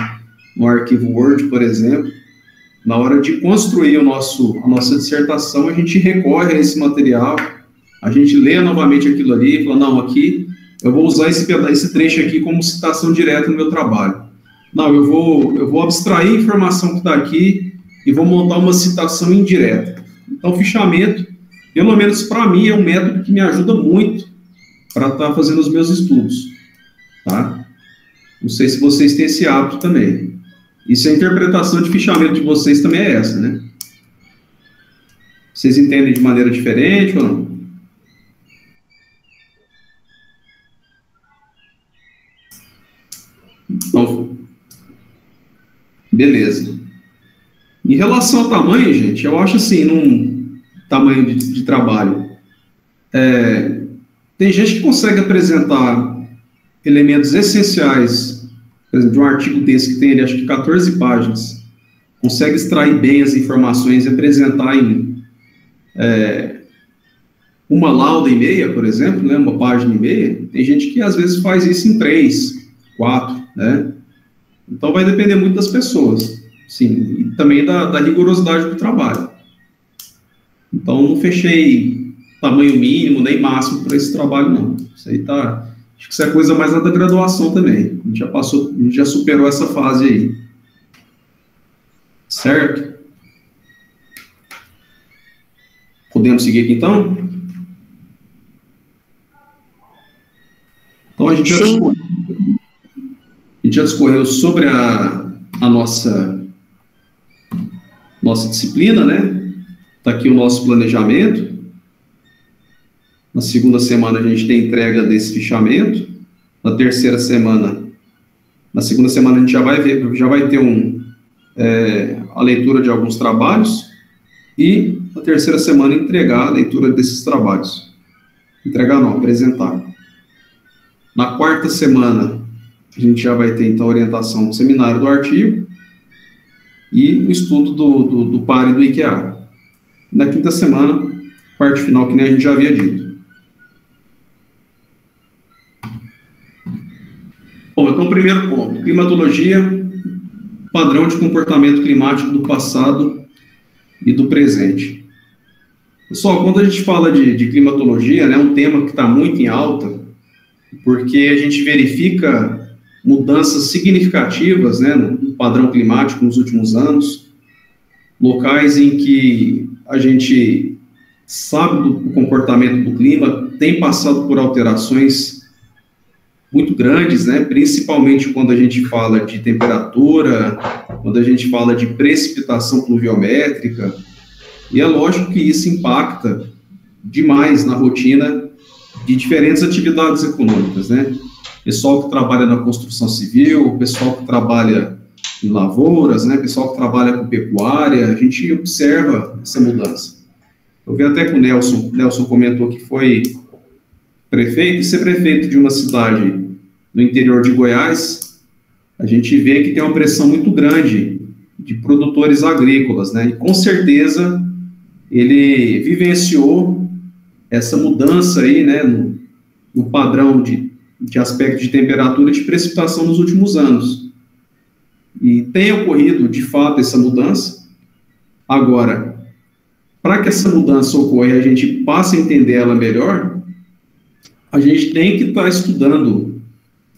no arquivo Word, por exemplo. Na hora de construir a nossa dissertação, a gente recorre a esse material, a gente lê novamente aquilo ali e fala, não, aqui eu vou usar esse trecho aqui como citação direta no meu trabalho. Não, eu vou abstrair a informação que está aqui e vou montar uma citação indireta. Então, o fichamento, pelo menos para mim, é um método que me ajuda muito para estar fazendo os meus estudos, tá? Não sei se vocês têm esse hábito também. E se a interpretação de fichamento de vocês também é essa, né? Vocês entendem de maneira diferente ou não? Então, beleza. Em relação ao tamanho, gente, eu acho assim, num tamanho de trabalho, tem gente que consegue apresentar elementos essenciais, por exemplo, de um artigo desse que tem ali, acho que 14 páginas, consegue extrair bem as informações e apresentar em uma lauda e meia, por exemplo, né, uma página e meia. Tem gente que às vezes faz isso em 3, 4, né? Então vai depender muito das pessoas, sim, e também da rigorosidade do trabalho. Então não fechei tamanho mínimo nem máximo para esse trabalho, não. Isso aí tá, acho que isso é coisa mais lá da graduação também. A gente já superou essa fase aí. Certo? Podemos seguir aqui então? Então a gente já discorreu sobre a nossa disciplina, né? Está aqui o nosso planejamento. Na segunda semana a gente tem entrega desse fichamento. Na terceira semana, na segunda semana a gente já vai ter a leitura de alguns trabalhos e na terceira semana entregar a leitura desses trabalhos. Entregar não, apresentar. Na quarta semana a gente já vai ter, então, a orientação do seminário do artigo e o estudo do PAR e do IQA. Na quinta semana, parte final, que nem a gente já havia dito. Bom, então, primeiro ponto, climatologia, padrão de comportamento climático do passado e do presente. Pessoal, quando a gente fala de climatologia, né, é um tema que está muito em alta, porque a gente verifica mudanças significativas, né, no padrão climático nos últimos anos, locais em que a gente sabe do comportamento do clima, tem passado por alterações muito grandes, né? Principalmente quando a gente fala de temperatura, quando a gente fala de precipitação pluviométrica, e é lógico que isso impacta demais na rotina de diferentes atividades econômicas, né? Pessoal que trabalha na construção civil, pessoal que trabalha em lavouras, né? Pessoal que trabalha com pecuária, a gente observa essa mudança. Eu vi até que o Nelson comentou que foi prefeito, e ser prefeito de uma cidade no interior de Goiás, a gente vê que tem uma pressão muito grande de produtores agrícolas, né? E com certeza ele vivenciou essa mudança aí, né, no padrão de aspecto de temperatura e de precipitação nos últimos anos. E tem ocorrido, de fato, essa mudança. Agora, para que essa mudança ocorra e a gente passe a entender ela melhor, a gente tem que estar estudando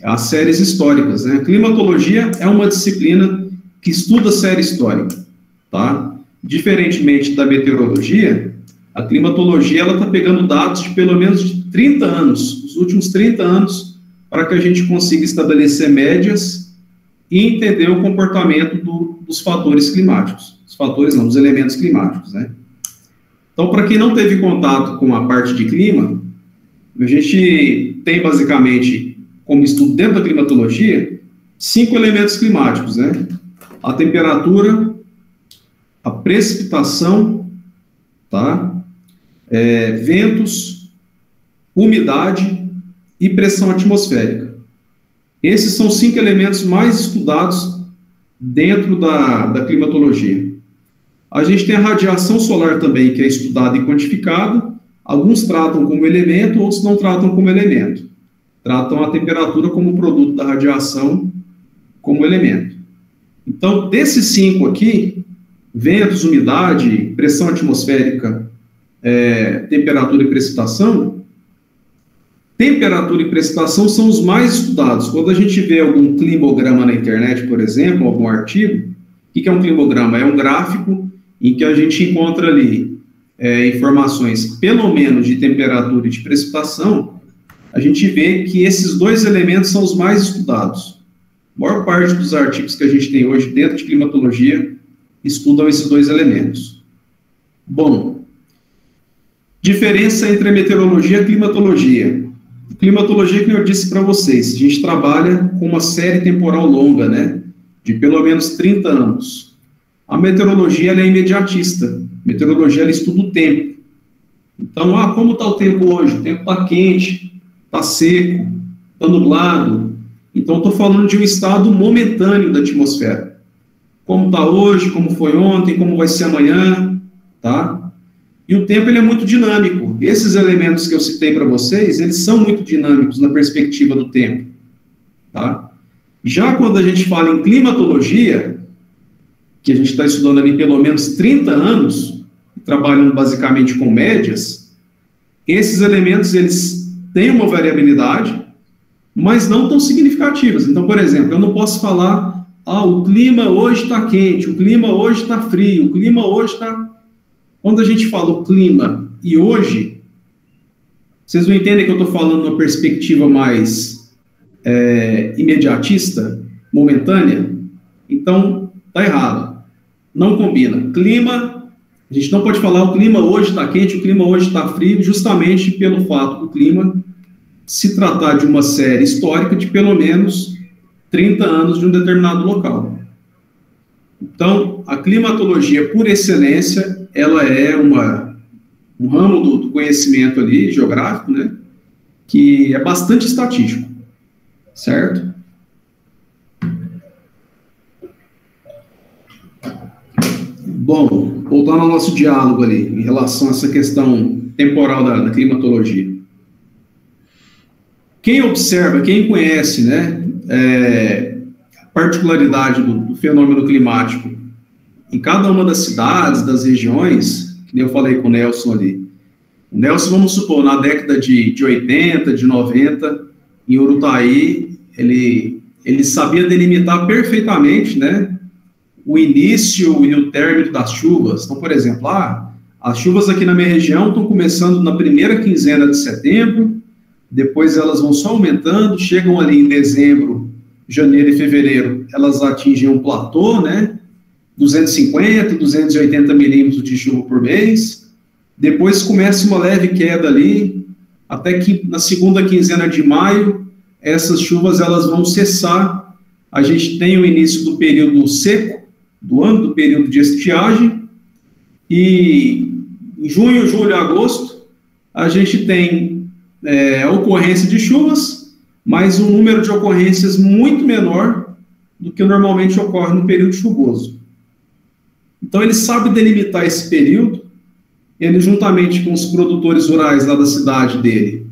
as séries históricas, né? Climatologia é uma disciplina que estuda série histórica, tá? Diferentemente da meteorologia, a climatologia ela está pegando dados de pelo menos de 30 anos, os últimos 30 anos, para que a gente consiga estabelecer médias e entender o comportamento dos fatores climáticos. Os fatores não, os elementos climáticos, né? Então, para quem não teve contato com a parte de clima, a gente tem basicamente, como estudo dentro da climatologia, 5 elementos climáticos, né? A temperatura, a precipitação, tá? Ventos, umidade e pressão atmosférica. Esses são 5 elementos mais estudados dentro da climatologia. A gente tem a radiação solar também, que é estudada e quantificada. Alguns tratam como elemento, outros não tratam como elemento. Tratam a temperatura como produto da radiação como elemento. Então, desses 5 aqui, ventos, umidade, pressão atmosférica, temperatura e precipitação, temperatura e precipitação são os mais estudados. Quando a gente vê algum climograma na internet, por exemplo, algum artigo, o que é um climograma? É um gráfico em que a gente encontra ali informações, pelo menos de temperatura e de precipitação. A gente vê que esses 2 elementos são os mais estudados. A maior parte dos artigos que a gente tem hoje dentro de climatologia estudam esses 2 elementos. Bom, diferença entre a meteorologia e a climatologia. Climatologia, como eu disse para vocês, a gente trabalha com uma série temporal longa, né, de pelo menos 30 anos. A meteorologia ela é imediatista. A meteorologia ela estuda o tempo. Então, como está o tempo hoje? O tempo está quente, está seco, está nublado. Então, estou falando de um estado momentâneo da atmosfera. Como está hoje, como foi ontem, como vai ser amanhã, tá? E o tempo ele é muito dinâmico. Esses elementos que eu citei para vocês, eles são muito dinâmicos na perspectiva do tempo, tá? Já quando a gente fala em climatologia, que a gente está estudando ali pelo menos 30 anos, trabalhando basicamente com médias, esses elementos eles têm uma variabilidade, mas não tão significativas. Então, por exemplo, eu não posso falar, o clima hoje está quente, o clima hoje está frio, o clima hoje está... Quando a gente fala o clima e hoje, vocês não entendem que eu estou falando numa perspectiva mais imediatista, momentânea? Então, está errado. Não combina. Clima, a gente não pode falar o clima hoje está quente, o clima hoje está frio, justamente pelo fato do clima se tratar de uma série histórica de pelo menos 30 anos de um determinado local. Então, a climatologia, por excelência, ela é um ramo do conhecimento ali, geográfico, né, que é bastante estatístico, certo? Bom, voltando ao nosso diálogo ali, em relação a essa questão temporal da climatologia. Quem observa, quem conhece, né, a particularidade do fenômeno climático em cada uma das cidades, das regiões, que eu falei com o Nelson ali. O Nelson, vamos supor, na década de 80, de 90, em Urutaí, ele sabia delimitar perfeitamente, né, o início e o término das chuvas. Então, por exemplo, a As chuvas aqui na minha região estão começando na primeira quinzena de setembro, depois elas vão só aumentando, chegam ali em dezembro, janeiro e fevereiro, elas atingem um platô, né? 250, 280 milímetros de chuva por mês. Depois começa uma leve queda ali, até que na segunda quinzena de maio, essas chuvas elas vão cessar. A gente tem o início do período seco do ano, do período de estiagem, e em junho, julho e agosto, a gente tem a ocorrência de chuvas, mas um número de ocorrências muito menor do que normalmente ocorre no período chuvoso. Então, ele sabe delimitar esse período, ele, juntamente com os produtores rurais lá da cidade dele,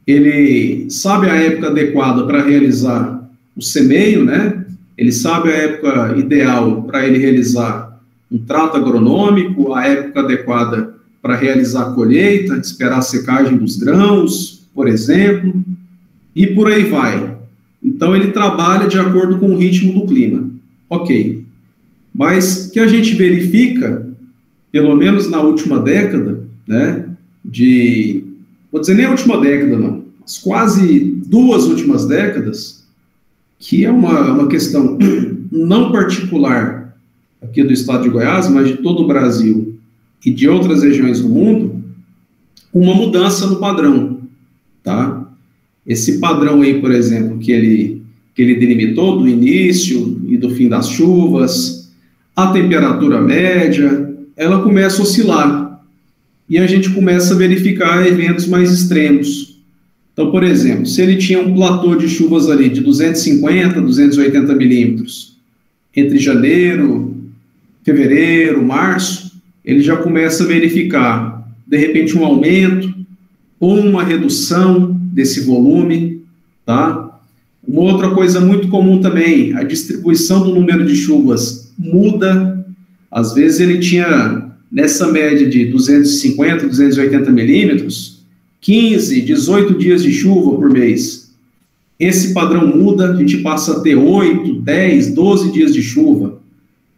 ele sabe a época adequada para realizar o semeio, né? Ele sabe a época ideal para ele realizar um trato agronômico, a época adequada para realizar a colheita, esperar a secagem dos grãos, por exemplo, e por aí vai. Então, ele trabalha de acordo com o ritmo do clima. Ok. Mas que a gente verifica, pelo menos na última década, né, vou dizer nem a última década, não, as quase 2 últimas décadas, que é uma questão não particular aqui do estado de Goiás, mas de todo o Brasil e de outras regiões do mundo, uma mudança no padrão, tá? Esse padrão aí, por exemplo, que ele delimitou do início e do fim das chuvas, a temperatura média, ela começa a oscilar, e a gente começa a verificar eventos mais extremos. Então, por exemplo, se ele tinha um platô de chuvas ali de 250, 280 milímetros entre janeiro, fevereiro, março, ele já começa a verificar, de repente, um aumento ou uma redução desse volume, tá? Uma outra coisa muito comum também, a distribuição do número de chuvas muda. Às vezes ele tinha, nessa média de 250, 280 milímetros, 15, 18 dias de chuva por mês. Esse padrão muda, a gente passa a ter 8, 10, 12 dias de chuva,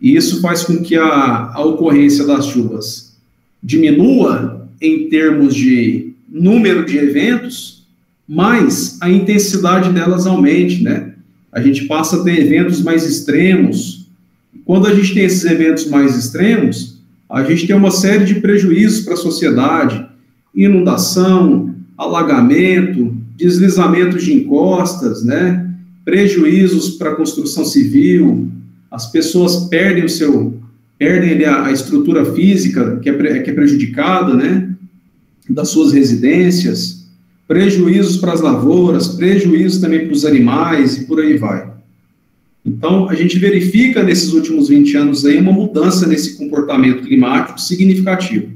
e isso faz com que a ocorrência das chuvas diminua em termos de número de eventos, mas a intensidade delas aumente, né? A gente passa a ter eventos mais extremos. Quando a gente tem esses eventos mais extremos, a gente tem uma série de prejuízos para a sociedade: inundação, alagamento, deslizamento de encostas, né? Prejuízos para a construção civil, as pessoas perdem a estrutura física que é prejudicada, né? Das suas residências, prejuízos para as lavouras, prejuízos também para os animais e por aí vai. Então, a gente verifica nesses últimos 20 anos aí uma mudança nesse comportamento climático significativo.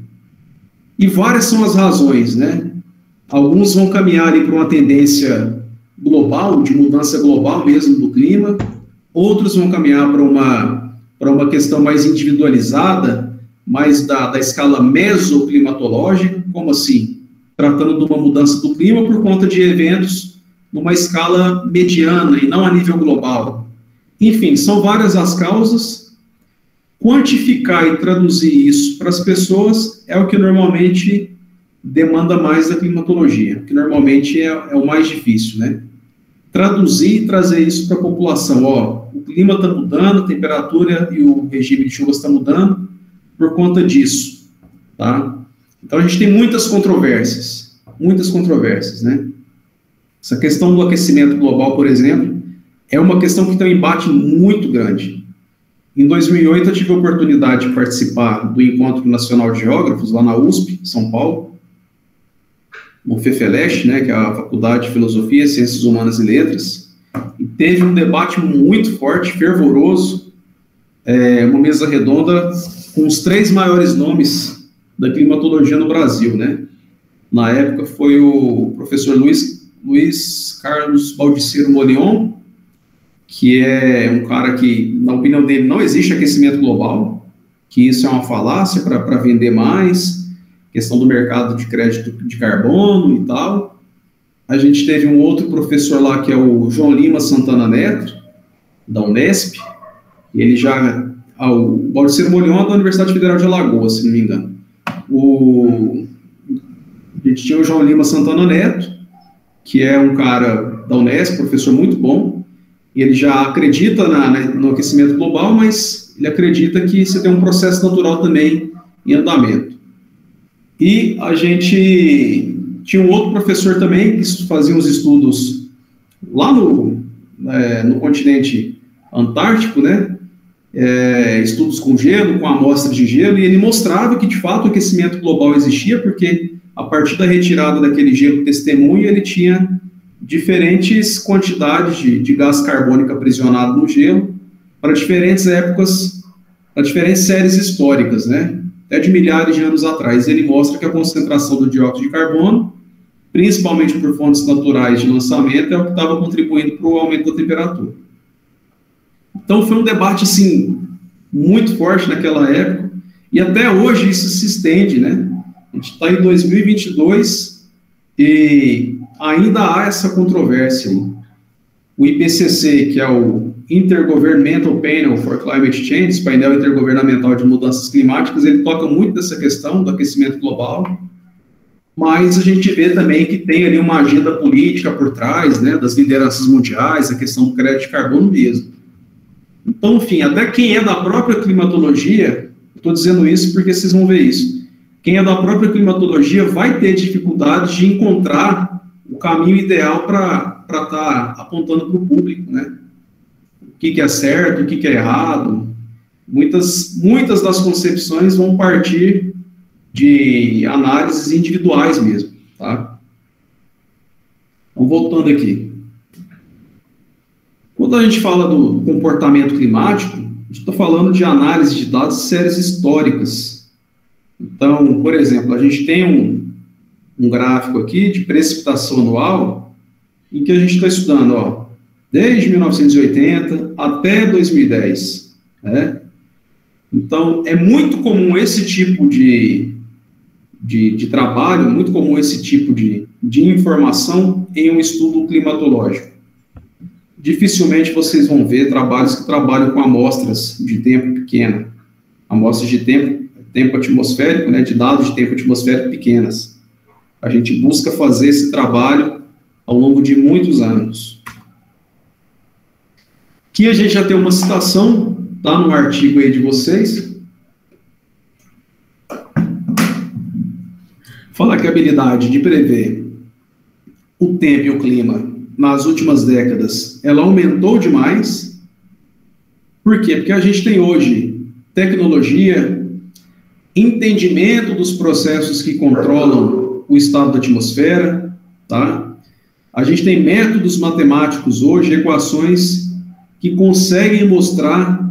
E várias são as razões, né? Alguns vão caminhar para uma tendência global, de mudança global mesmo do clima, outros vão caminhar para uma questão mais individualizada, mais da escala mesoclimatológica, como assim? Tratando de uma mudança do clima por conta de eventos numa escala mediana e não a nível global. Enfim, são várias as causas. Quantificar e traduzir isso para as pessoas é o que normalmente demanda mais da climatologia, que normalmente é o mais difícil, né? Traduzir e trazer isso para a população. Ó, o clima está mudando, a temperatura e o regime de chuvas está mudando por conta disso, tá? Então, a gente tem muitas controvérsias, né? Essa questão do aquecimento global, por exemplo, é uma questão que tem um embate muito grande. Em 2008, eu tive a oportunidade de participar do Encontro Nacional de Geógrafos, lá na USP, São Paulo, no FEFELESH, né, que é a Faculdade de Filosofia, Ciências Humanas e Letras, e teve um debate muito forte, fervoroso, uma mesa redonda com os 3 maiores nomes da climatologia no Brasil, né? Na época foi o professor Luiz Carlos Baldiceiro Molion, que é um cara que, na opinião dele, não existe aquecimento global, que isso é uma falácia para vender mais, questão do mercado de crédito de carbono e tal. A gente teve um outro professor lá, que é o João Lima Santana Neto, da Unesp, e ele já... o Baldiceiro Molion é da Universidade Federal de Alagoas, se não me engano. a gente tinha o João Lima Santana Neto, que é um cara da Unesp, professor muito bom, e ele já acredita no aquecimento global, mas ele acredita que você tem um processo natural também em andamento. E a gente tinha um outro professor também que fazia uns estudos lá no continente antártico, né? Estudos com gelo, com amostras de gelo, e ele mostrava que de fato o aquecimento global existia, porque a partir da retirada daquele gelo testemunho, ele tinha diferentes quantidades de gás carbônico aprisionado no gelo para diferentes épocas, para diferentes séries históricas, né? Até de milhares de anos atrás. Ele mostra que a concentração do dióxido de carbono, principalmente por fontes naturais de lançamento, é o que estava contribuindo para o aumento da temperatura. Então foi um debate assim muito forte naquela época, e até hoje isso se estende, né? A gente está em 2022 e ainda há essa controvérsia aí. O IPCC, que é o Intergovernmental Panel for Climate Change, painel intergovernamental de mudanças climáticas, ele toca muito dessa questão do aquecimento global, mas a gente vê também que tem ali uma agenda política por trás, né, das lideranças mundiais, a questão do crédito de carbono mesmo. Então, enfim, até quem é da própria climatologia, estou dizendo isso porque vocês vão ver isso, quem é da própria climatologia vai ter dificuldade de encontrar o caminho ideal para estar apontando para o público, né? O que é certo, o que é errado. Muitas das concepções vão partir de análises individuais mesmo, tá? Então, voltando aqui. Quando a gente fala do comportamento climático, a gente está falando de análise de dados de séries históricas. Então, por exemplo, a gente tem um gráfico aqui de precipitação anual, em que a gente está estudando, ó, desde 1980 até 2010, né? Então, é muito comum esse tipo de trabalho, muito comum esse tipo de informação em um estudo climatológico. Dificilmente vocês vão ver trabalhos que trabalham com amostras de tempo pequena, amostras de tempo atmosférico, né, de dados de tempo atmosférico pequenas. A gente busca fazer esse trabalho ao longo de muitos anos. Aqui a gente já tem uma citação, tá no artigo aí de vocês. Fala que a habilidade de prever o tempo e o clima nas últimas décadas, ela aumentou demais. Por quê? Porque a gente tem hoje tecnologia, entendimento dos processos que controlam o estado da atmosfera, tá? A gente tem métodos matemáticos hoje, equações que conseguem mostrar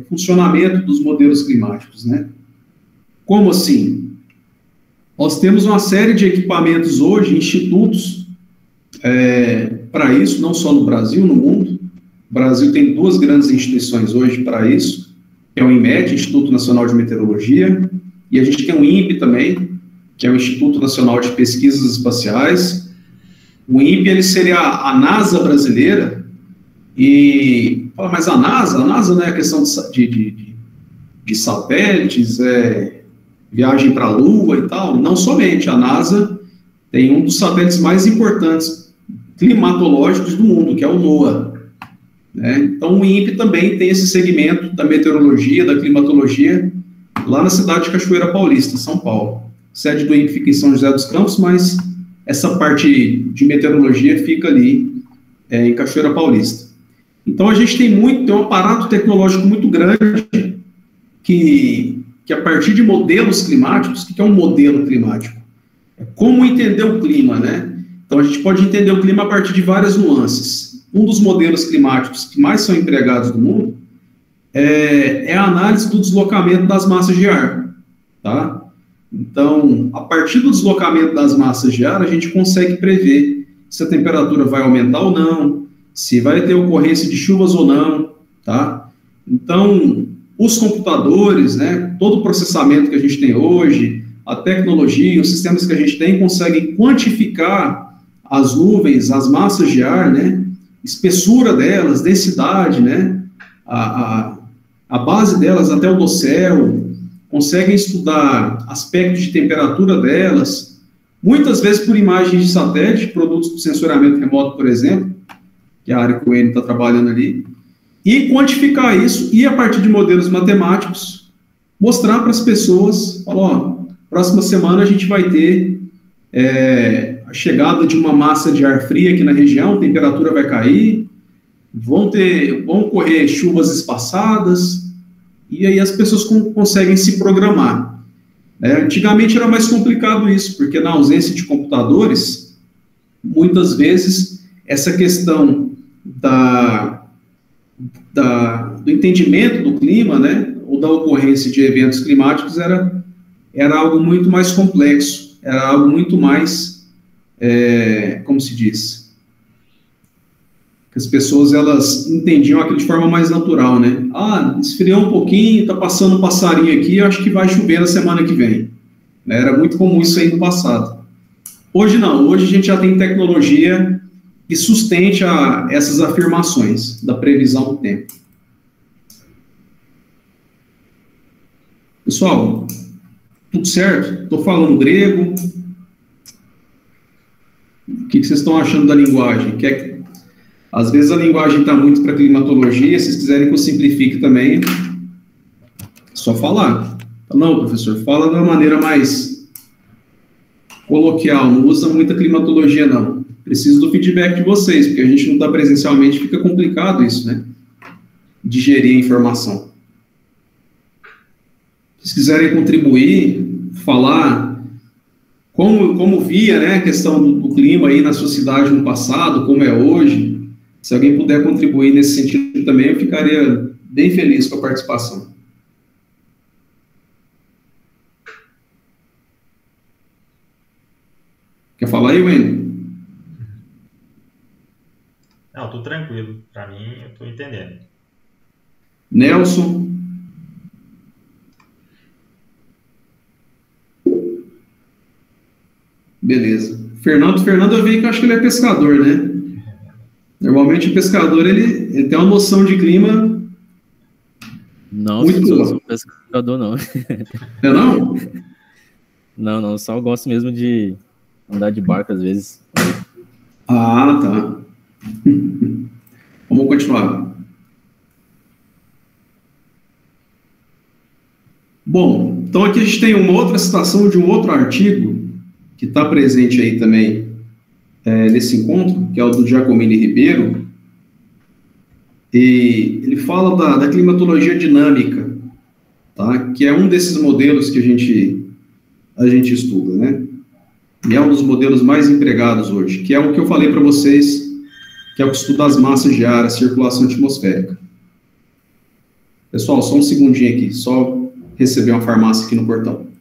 funcionamento dos modelos climáticos, né? Como assim? Nós temos uma série de equipamentos hoje, institutos, para isso, não só no Brasil, no mundo. O Brasil tem duas grandes instituições hoje para isso, que é o INMET, Instituto Nacional de Meteorologia, e a gente tem o INPE também, que é o Instituto Nacional de Pesquisas Espaciais. O INPE, ele seria a NASA brasileira, e fala, mas a NASA não é a questão de satélites, viagem para a Lua e tal. Não somente, a NASA tem um dos satélites mais importantes climatológicos do mundo, que é o NOAA, né? Então o INPE também tem esse segmento da meteorologia, da climatologia, lá na cidade de Cachoeira Paulista, São Paulo. A sede do INPE fica em São José dos Campos, mas essa parte de meteorologia fica ali em Cachoeira Paulista. Então a gente tem um aparato tecnológico muito grande que a partir de modelos climáticos. O que é um modelo climático? É como entender o clima, né? Então a gente pode entender o clima a partir de várias nuances. Um dos modelos climáticos que mais são empregados no mundo é a análise do deslocamento das massas de ar, tá? Então, a partir do deslocamento das massas de ar, a gente consegue prever se a temperatura vai aumentar ou não, se vai ter ocorrência de chuvas ou não, tá? Então, os computadores, né, todo o processamento que a gente tem hoje, a tecnologia, os sistemas que a gente tem conseguem quantificar as nuvens, as massas de ar, né, espessura delas, densidade, né, a base delas até o dossel, conseguem estudar aspectos de temperatura delas, muitas vezes por imagens de satélite, produtos de sensoriamento remoto, por exemplo, que é a área que o Enio está trabalhando ali, e quantificar isso, e a partir de modelos matemáticos, mostrar para as pessoas, falar, ó, próxima semana a gente vai ter a chegada de uma massa de ar fria aqui na região, a temperatura vai cair, vão ocorrer chuvas espaçadas, e aí as pessoas conseguem se programar. Antigamente era mais complicado isso, porque na ausência de computadores, muitas vezes essa questão do entendimento do clima, né, ou da ocorrência de eventos climáticos era algo muito mais complexo, era algo muito mais, como se diz, que as pessoas, elas entendiam aquilo de forma mais natural, né? Ah, esfriou um pouquinho, tá passando um passarinho aqui, eu acho que vai chover na semana que vem. Era muito comum isso aí no passado. Hoje não, hoje a gente já tem tecnologia que sustente essas afirmações da previsão do tempo. Pessoal, tudo certo? Estou falando grego. O que vocês estão achando da linguagem? Às vezes a linguagem está muito para climatologia, se vocês quiserem que eu simplifique também, é só falar. Não, professor, fala de uma maneira mais coloquial, não usa muita climatologia, não. Preciso do feedback de vocês, porque a gente não está presencialmente, fica complicado isso, né? Digerir a informação. Se vocês quiserem contribuir, falar como via, né, a questão do clima aí na sua cidade no passado, como é hoje, se alguém puder contribuir nesse sentido também, eu ficaria bem feliz com a participação. Quer falar aí, Wendy? Não, tô tranquilo. Para mim, eu tô entendendo. Nelson? Beleza. Fernando eu vi que eu acho que ele é pescador, né? Normalmente o pescador, ele tem uma noção de clima não, muito boa. Não sou pescador, não. É não? Não, só gosto mesmo de andar de barco às vezes. Ah, tá. Vamos continuar. Bom, então aqui a gente tem uma outra citação de um outro artigo que está presente aí também nesse encontro, que é o do Giacomini Ribeiro, e ele fala da climatologia dinâmica, tá? Que é um desses modelos que a gente estuda, né? E é um dos modelos mais empregados hoje, que é o que eu falei para vocês, que é o que estuda as massas de ar, a circulação atmosférica. Pessoal, só um segundinho aqui, só receber uma farmácia aqui no portão.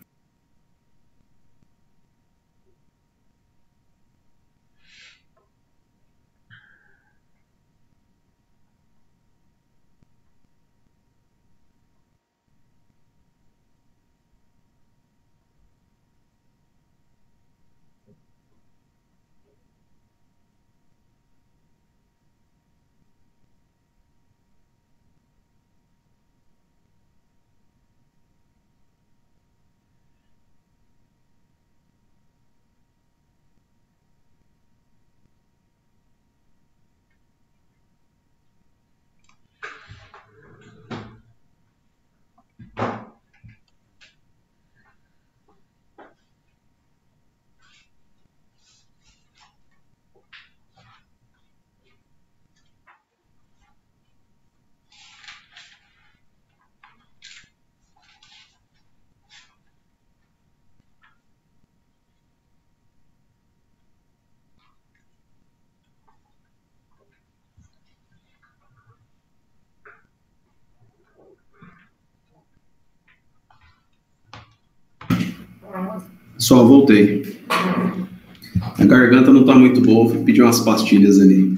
Só voltei. A garganta não está muito boa, fui pedir umas pastilhas ali.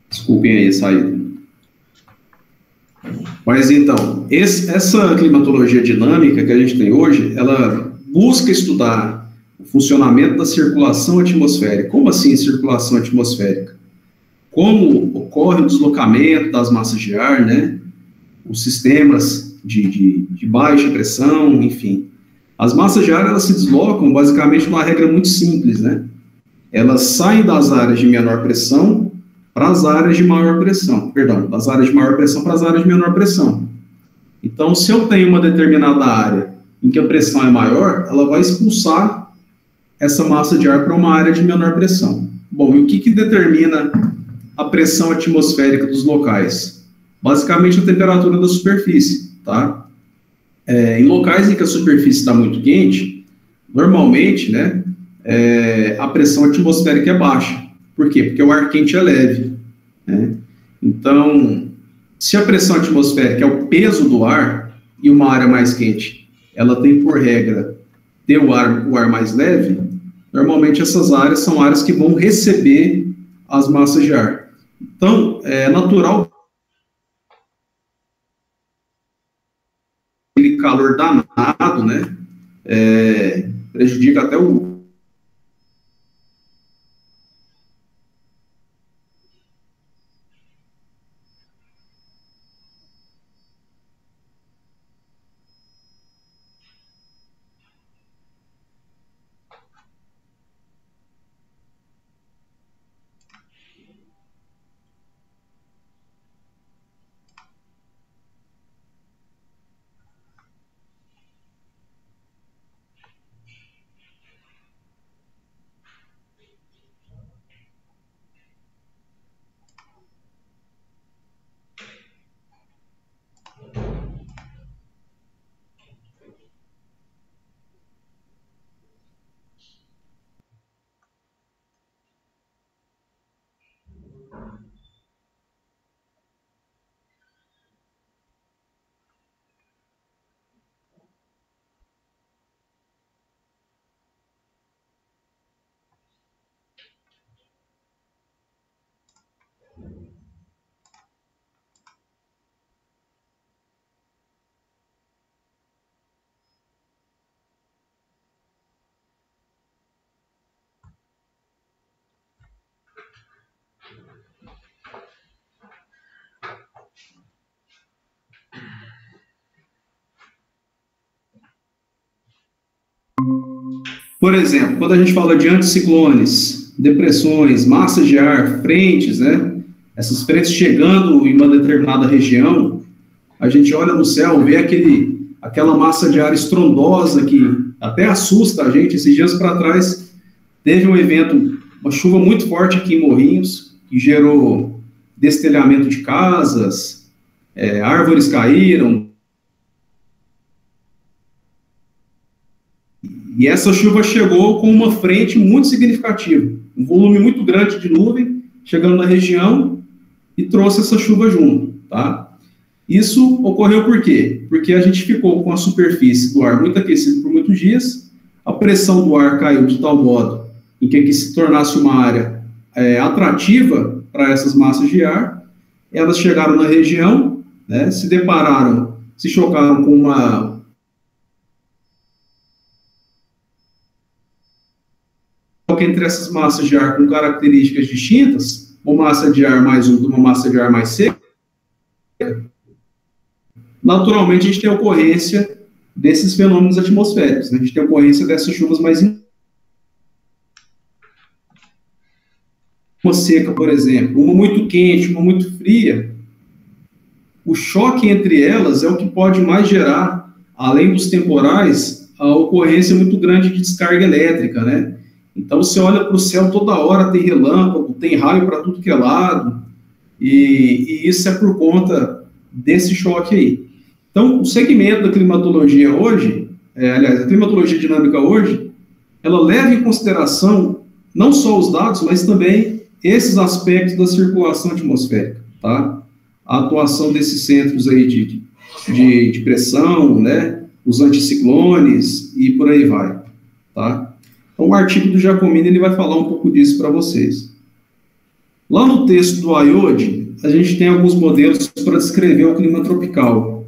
Desculpem aí a saída. Mas então, essa climatologia dinâmica que a gente tem hoje, ela busca estudar o funcionamento da circulação atmosférica. Como assim circulação atmosférica? Como ocorre o deslocamento das massas de ar, né? Os sistemas de baixa pressão, enfim. As massas de ar, elas se deslocam basicamente numa regra muito simples, né? Elas saem das áreas de menor pressão para as áreas de maior pressão, perdão, das áreas de maior pressão para as áreas de menor pressão. Então, se eu tenho uma determinada área em que a pressão é maior, ela vai expulsar essa massa de ar para uma área de menor pressão. Bom, e o que determina a pressão atmosférica dos locais? Basicamente, a temperatura da superfície, tá? Em locais em que a superfície está muito quente, normalmente, né, a pressão atmosférica é baixa. Por quê? Porque o ar quente é leve, né? Então, se a pressão atmosférica é o peso do ar e uma área mais quente, ela tem por regra ter o ar mais leve, normalmente essas áreas são áreas que vão receber as massas de ar. Então, é natural aquele calor danado, né? Prejudica até o... Por exemplo, quando a gente fala de anticiclones, depressões, massas de ar, frentes, né? Essas frentes chegando em uma determinada região, a gente olha no céu, vê aquela massa de ar estrondosa que até assusta a gente. Esses dias para trás teve um evento, uma chuva muito forte aqui em Morrinhos, que gerou destelhamento de casas, árvores caíram. E essa chuva chegou com uma frente muito significativa, um volume muito grande de nuvem chegando na região e trouxe essa chuva junto, tá? Isso ocorreu por quê? Porque a gente ficou com a superfície do ar muito aquecida por muitos dias, a pressão do ar caiu de tal modo em que se tornasse uma área atrativa para essas massas de ar. Elas chegaram na região, né, se chocaram com uma entre essas massas de ar com características distintas, uma massa de ar mais úmida, uma massa de ar mais seca, naturalmente a gente tem a ocorrência desses fenômenos atmosféricos, né? A gente tem a ocorrência dessas chuvas mais uma seca, por exemplo, uma muito quente, uma muito fria, o choque entre elas é o que pode mais gerar, além dos temporais, a ocorrência muito grande de descarga elétrica, né? Então, você olha para o céu toda hora, tem relâmpago, tem raio para tudo que é lado, e isso é por conta desse choque aí. Então, o segmento da climatologia hoje, aliás, a climatologia dinâmica hoje, ela leva em consideração não só os dados, mas também esses aspectos da circulação atmosférica, tá? A atuação desses centros aí de pressão, né? Os anticiclones e por aí vai, tá? Então, o artigo do Giacomini, ele vai falar um pouco disso para vocês. Lá no texto do IOD, a gente tem alguns modelos para descrever o clima tropical.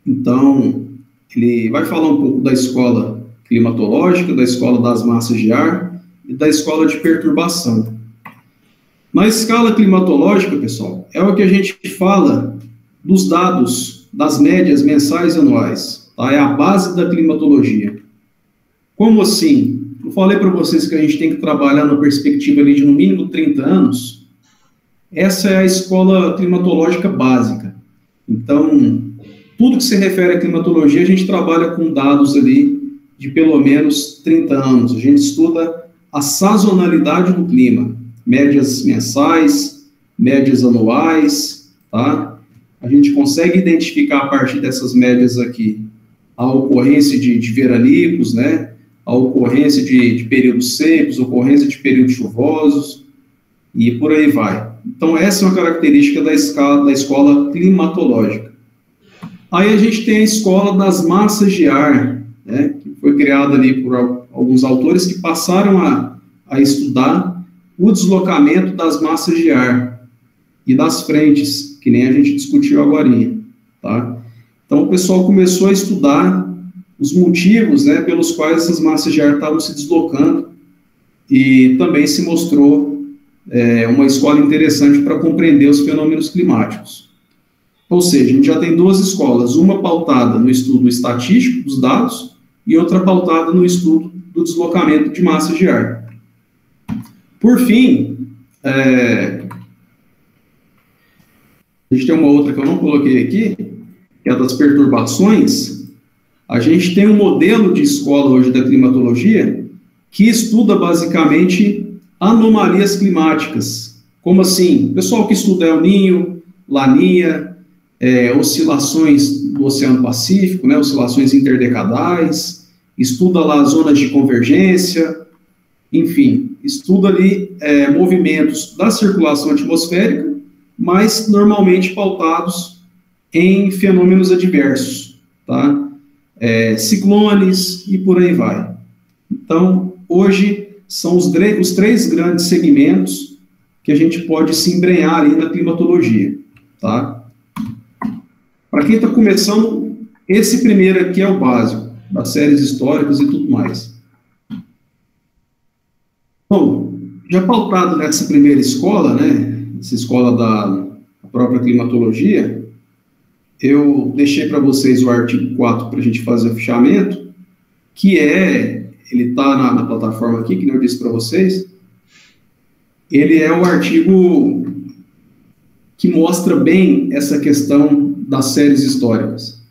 Então, ele vai falar um pouco da escola climatológica, da escola das massas de ar e da escola de perturbação. Na escala climatológica, pessoal, é o que a gente fala dos dados das médias mensais e anuais, tá? É a base da climatologia. Como assim? Eu falei para vocês que a gente tem que trabalhar na perspectiva ali de no mínimo 30 anos. Essa é a escola climatológica básica. Então, tudo que se refere à climatologia, a gente trabalha com dados ali de pelo menos 30 anos. A gente estuda a sazonalidade do clima, médias mensais, médias anuais, tá? A gente consegue identificar a partir dessas médias aqui a ocorrência de veranicos, né? A ocorrência de períodos secos, ocorrência de períodos chuvosos, e por aí vai. Então, essa é uma característica da escola climatológica. Aí a gente tem a escola das massas de ar, né, que foi criada ali por alguns autores que passaram a estudar o deslocamento das massas de ar e das frentes, que nem a gente discutiu agorinha, tá? Então, o pessoal começou a estudar os motivos, né, pelos quais essas massas de ar estavam se deslocando, e também se mostrou uma escola interessante para compreender os fenômenos climáticos. Ou seja, a gente já tem duas escolas, uma pautada no estudo estatístico dos dados e outra pautada no estudo do deslocamento de massas de ar. Por fim, a gente tem uma outra que eu não coloquei aqui, que é a das perturbações. A gente tem um modelo de escola hoje da climatologia que estuda basicamente anomalias climáticas. Como assim? O pessoal que estuda El Niño, Laninha, oscilações do Oceano Pacífico, né, oscilações interdecadais, estuda lá zonas de convergência, enfim, estuda ali movimentos da circulação atmosférica, mas normalmente pautados em fenômenos adversos, tá? Ciclones e por aí vai. Então, hoje são os três grandes segmentos que a gente pode se embrenhar ali na climatologia, tá? Para quem está começando, esse primeiro aqui é o básico, das séries históricas e tudo mais. Bom, já pautado nessa primeira escola, né, essa escola da própria climatologia, eu deixei para vocês o artigo 4 para a gente fazer o fichamento, que ele está na plataforma aqui, que eu disse para vocês. Ele é o artigo que mostra bem essa questão das séries históricas.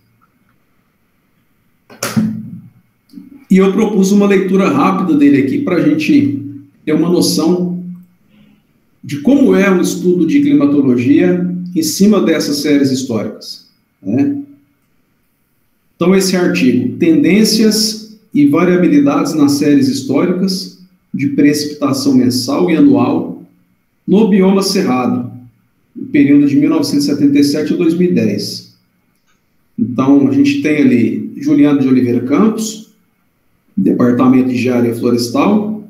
E eu propus uma leitura rápida dele aqui para a gente ter uma noção de como é o estudo de climatologia em cima dessas séries históricas, né? Então, esse artigo, Tendências e variabilidades nas séries históricas de precipitação mensal e anual no bioma cerrado, no período de 1977 a 2010. Então, a gente tem ali Juliano de Oliveira Campos, Departamento de Engenharia Florestal,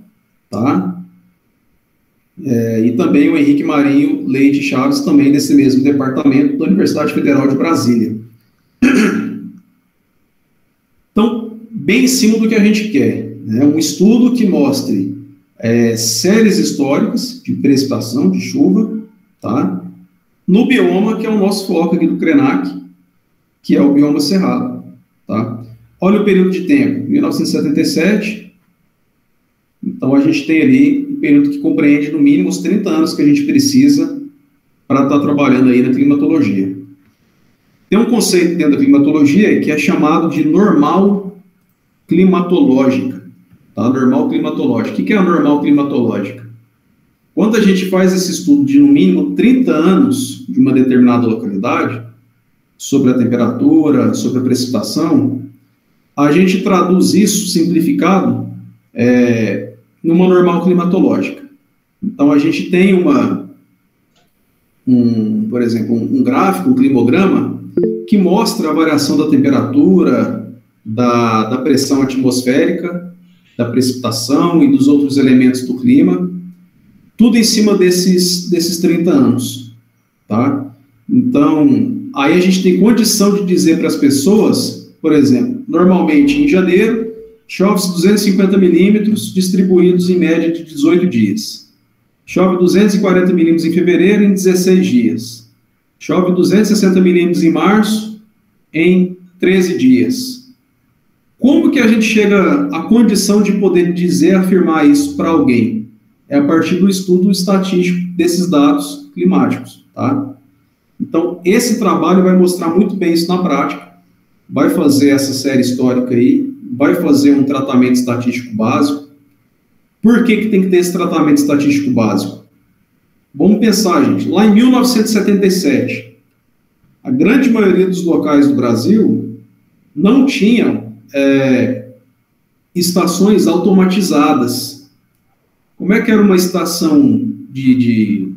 tá? E também o Henrique Marinho Leite Chaves, também desse mesmo departamento da Universidade Federal de Brasília. Então, bem em cima do que a gente quer, né? Um estudo que mostre séries históricas de precipitação, de chuva, tá? No bioma, que é o nosso foco aqui do CRENAC, que é o bioma cerrado, tá? Olha o período de tempo, 1977, então a gente tem ali um período que compreende no mínimo os 30 anos que a gente precisa para estar trabalhando aí na climatologia. Tem um conceito dentro da climatologia que é chamado de normal climatológica, tá? Normal climatológica. O que é a normal climatológica? Quando a gente faz esse estudo de no mínimo 30 anos de uma determinada localidade, sobre a temperatura, sobre a precipitação, a gente traduz isso simplificado numa normal climatológica. Então, a gente tem por exemplo, um gráfico, um climograma, que mostra a variação da temperatura, da pressão atmosférica, da precipitação e dos outros elementos do clima, tudo em cima desses 30 anos, tá? Então, aí a gente tem condição de dizer para as pessoas, por exemplo, normalmente em janeiro, chove 250 milímetros, distribuídos em média de 18 dias. Chove 240 milímetros em fevereiro, em 16 dias. Chove 260 milímetros em março, em 13 dias. Como que a gente chega à condição de poder dizer, afirmar isso para alguém? É a partir do estudo estatístico desses dados climáticos, tá? Então, esse trabalho vai mostrar muito bem isso na prática, vai fazer essa série histórica aí, vai fazer um tratamento estatístico básico. Por que tem que ter esse tratamento estatístico básico? Vamos pensar, gente, lá em 1977, a grande maioria dos locais do Brasil não tinham estações automatizadas. Como é que era uma estação de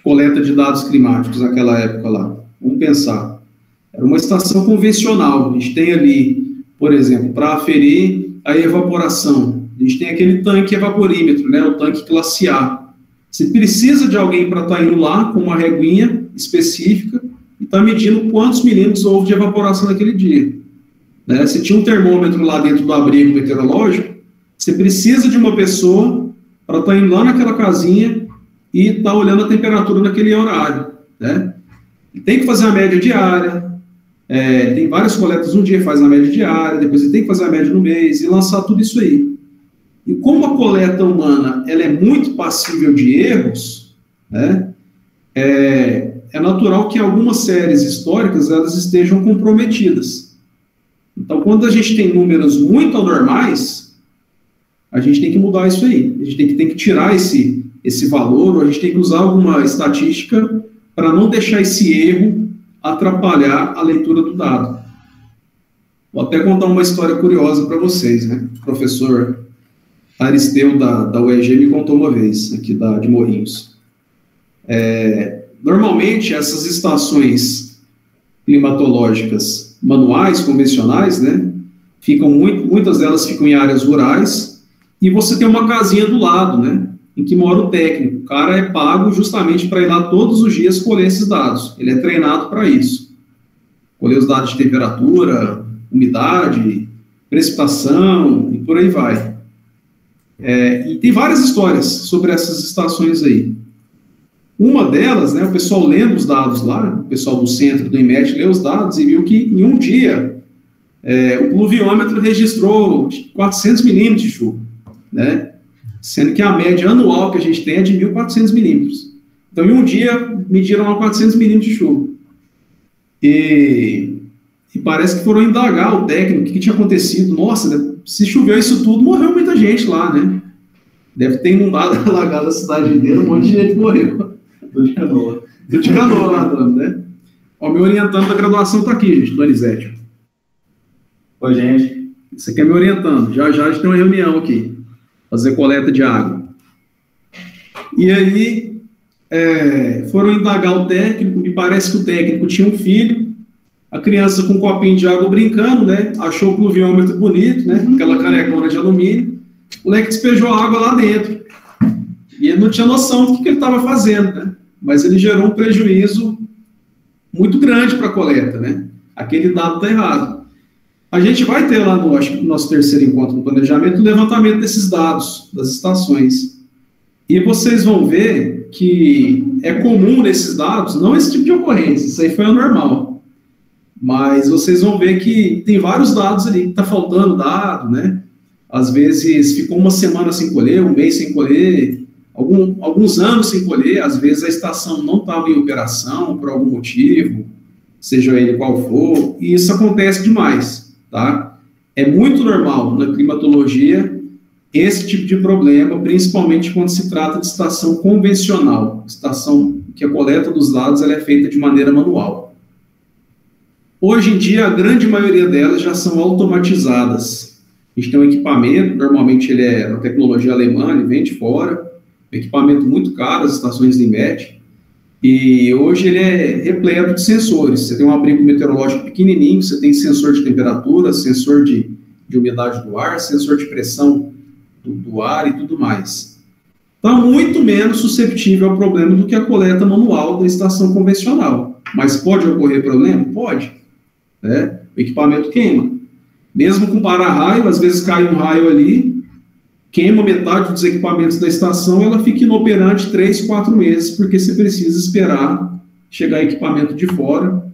coleta de dados climáticos naquela época lá? Vamos pensar. Era uma estação convencional. A gente tem ali, por exemplo, para aferir a evaporação. A gente tem aquele tanque evaporímetro, né, o tanque classe A. Você precisa de alguém para estar indo lá com uma reguinha específica e estar medindo quantos milímetros houve de evaporação naquele dia. Né? Se tinha um termômetro lá dentro do abrigo meteorológico, você precisa de uma pessoa para estar indo lá naquela casinha e estar olhando a temperatura naquele horário. Né? Tem que fazer a média diária, tem várias coletas no dia, faz a média diária, depois você tem que fazer a média no mês e lançar tudo isso aí. E como a coleta humana ela é muito passível de erros, né, é natural que algumas séries históricas elas estejam comprometidas. Então, quando a gente tem números muito anormais, a gente tem que mudar isso aí. A gente tem que tirar esse valor, ou a gente tem que usar alguma estatística para não deixar esse erro atrapalhar a leitura do dado. Vou até contar uma história curiosa para vocês, né? O professor Aristeu da UEG me contou uma vez, aqui de Morrinhos. Normalmente, essas estações climatológicas manuais, convencionais, né, muitas delas ficam em áreas rurais, e você tem uma casinha do lado, né, em que mora o técnico. O cara é pago justamente para ir lá todos os dias colher esses dados. Ele é treinado para isso. Colher os dados de temperatura, umidade, precipitação, e por aí vai. E tem várias histórias sobre essas estações aí. Uma delas, né, o pessoal lendo os dados lá, o pessoal do centro do IMET leu os dados e viu que em um dia o pluviômetro registrou 400 milímetros de chuva, né, sendo que a média anual que a gente tem é de 1.400 milímetros. Então, em um dia, mediram lá 400 milímetros de chuva. E parece que foram indagar o técnico o que tinha acontecido. Nossa, se choveu isso tudo, morreu muita gente lá, né? Deve ter inundado, alagado a cidade inteira, um monte de gente morreu. Tô de canoa lá, dando, né? Ó, meu orientando da graduação tá aqui, gente, Donizete. Oi, gente. Isso aqui é meu orientando. Já a gente tem uma reunião aqui. Fazer coleta de água. E aí, foram indagar o técnico, me parece que o técnico tinha um filho, a criança com um copinho de água brincando, né? Achou o pluviômetro bonito, né? Aquela canecona de alumínio. O moleque despejou a água lá dentro. E ele não tinha noção do que ele estava fazendo, né? Mas ele gerou um prejuízo muito grande para a coleta, né? Aquele dado está errado. A gente vai ter lá no nosso terceiro encontro no planejamento o levantamento desses dados, das estações. E vocês vão ver que é comum nesses dados, não esse tipo de ocorrência, isso aí foi anormal. Mas vocês vão ver que tem vários dados ali, que está faltando dado, né? Às vezes ficou uma semana sem colher, um mês sem colher, alguns anos sem colher, às vezes a estação não estava em operação por algum motivo, seja ele qual for, e isso acontece demais, tá? É muito normal na climatologia esse tipo de problema, principalmente quando se trata de estação convencional, estação que a coleta dos dados ela é feita de maneira manual. Hoje em dia, a grande maioria delas já são automatizadas. A gente tem um equipamento, normalmente ele é uma tecnologia alemã, ele vem de fora, um equipamento muito caro, as estações de IMET, e hoje ele é repleto de sensores. Você tem um abrigo meteorológico pequenininho, você tem sensor de temperatura, sensor de umidade do ar, sensor de pressão do ar e tudo mais. Está muito menos suscetível ao problema do que a coleta manual da estação convencional. Mas pode ocorrer problema? Pode. Né? O equipamento queima. Mesmo com para-raio, às vezes cai um raio ali, queima metade dos equipamentos da estação, ela fica inoperante 3, 4 meses, porque você precisa esperar chegar equipamento de fora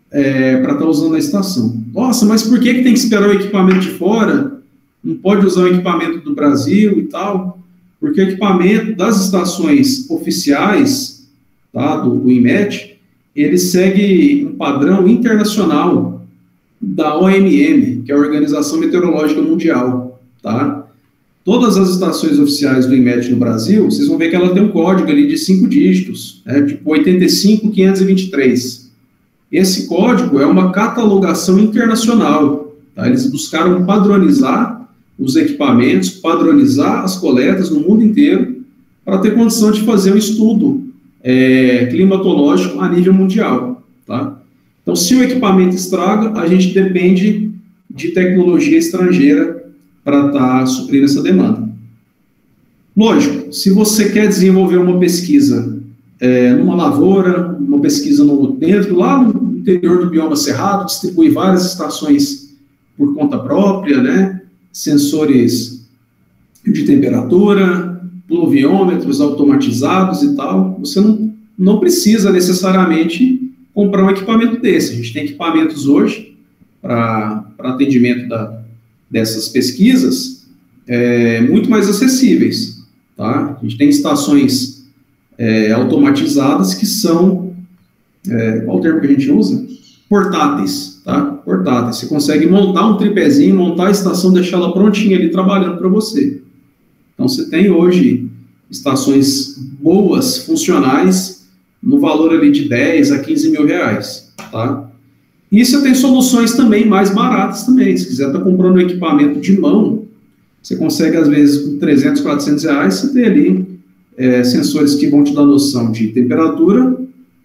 para estar usando a estação. Nossa, mas por que tem que esperar o equipamento de fora? Não pode usar o equipamento do Brasil e tal? Porque o equipamento das estações oficiais, tá, do INMET, ele segue um padrão internacional da OMM, que é a Organização Meteorológica Mundial, tá? Todas as estações oficiais do INMET no Brasil, vocês vão ver que ela tem um código ali de 5 dígitos, né, tipo 85523. Esse código é uma catalogação internacional, tá? Eles buscaram padronizar os equipamentos, padronizar as coletas no mundo inteiro, para ter condição de fazer um estudo climatológico a nível mundial, tá? Então, se o equipamento estraga, a gente depende de tecnologia estrangeira para estar suprindo essa demanda. Lógico, se você quer desenvolver uma pesquisa numa lavoura, uma pesquisa lá no interior do bioma cerrado, distribui várias estações por conta própria, né? Sensores de temperatura, pluviômetros automatizados e tal, você não precisa necessariamente comprar um equipamento desse. A gente tem equipamentos hoje para atendimento dessas pesquisas muito mais acessíveis, tá? A gente tem estações automatizadas que são, qual o termo que a gente usa? Portáteis, tá? Portáteis. Você consegue montar um tripézinho, montar a estação, deixar ela prontinha ali trabalhando para você. Então, você tem hoje estações boas, funcionais, no valor ali de 10 a 15 mil reais, tá? E você tem soluções também mais baratas também. Se quiser estar comprando um equipamento de mão, você consegue, às vezes, com 300, 400 reais, você tem ali sensores que vão te dar noção de temperatura,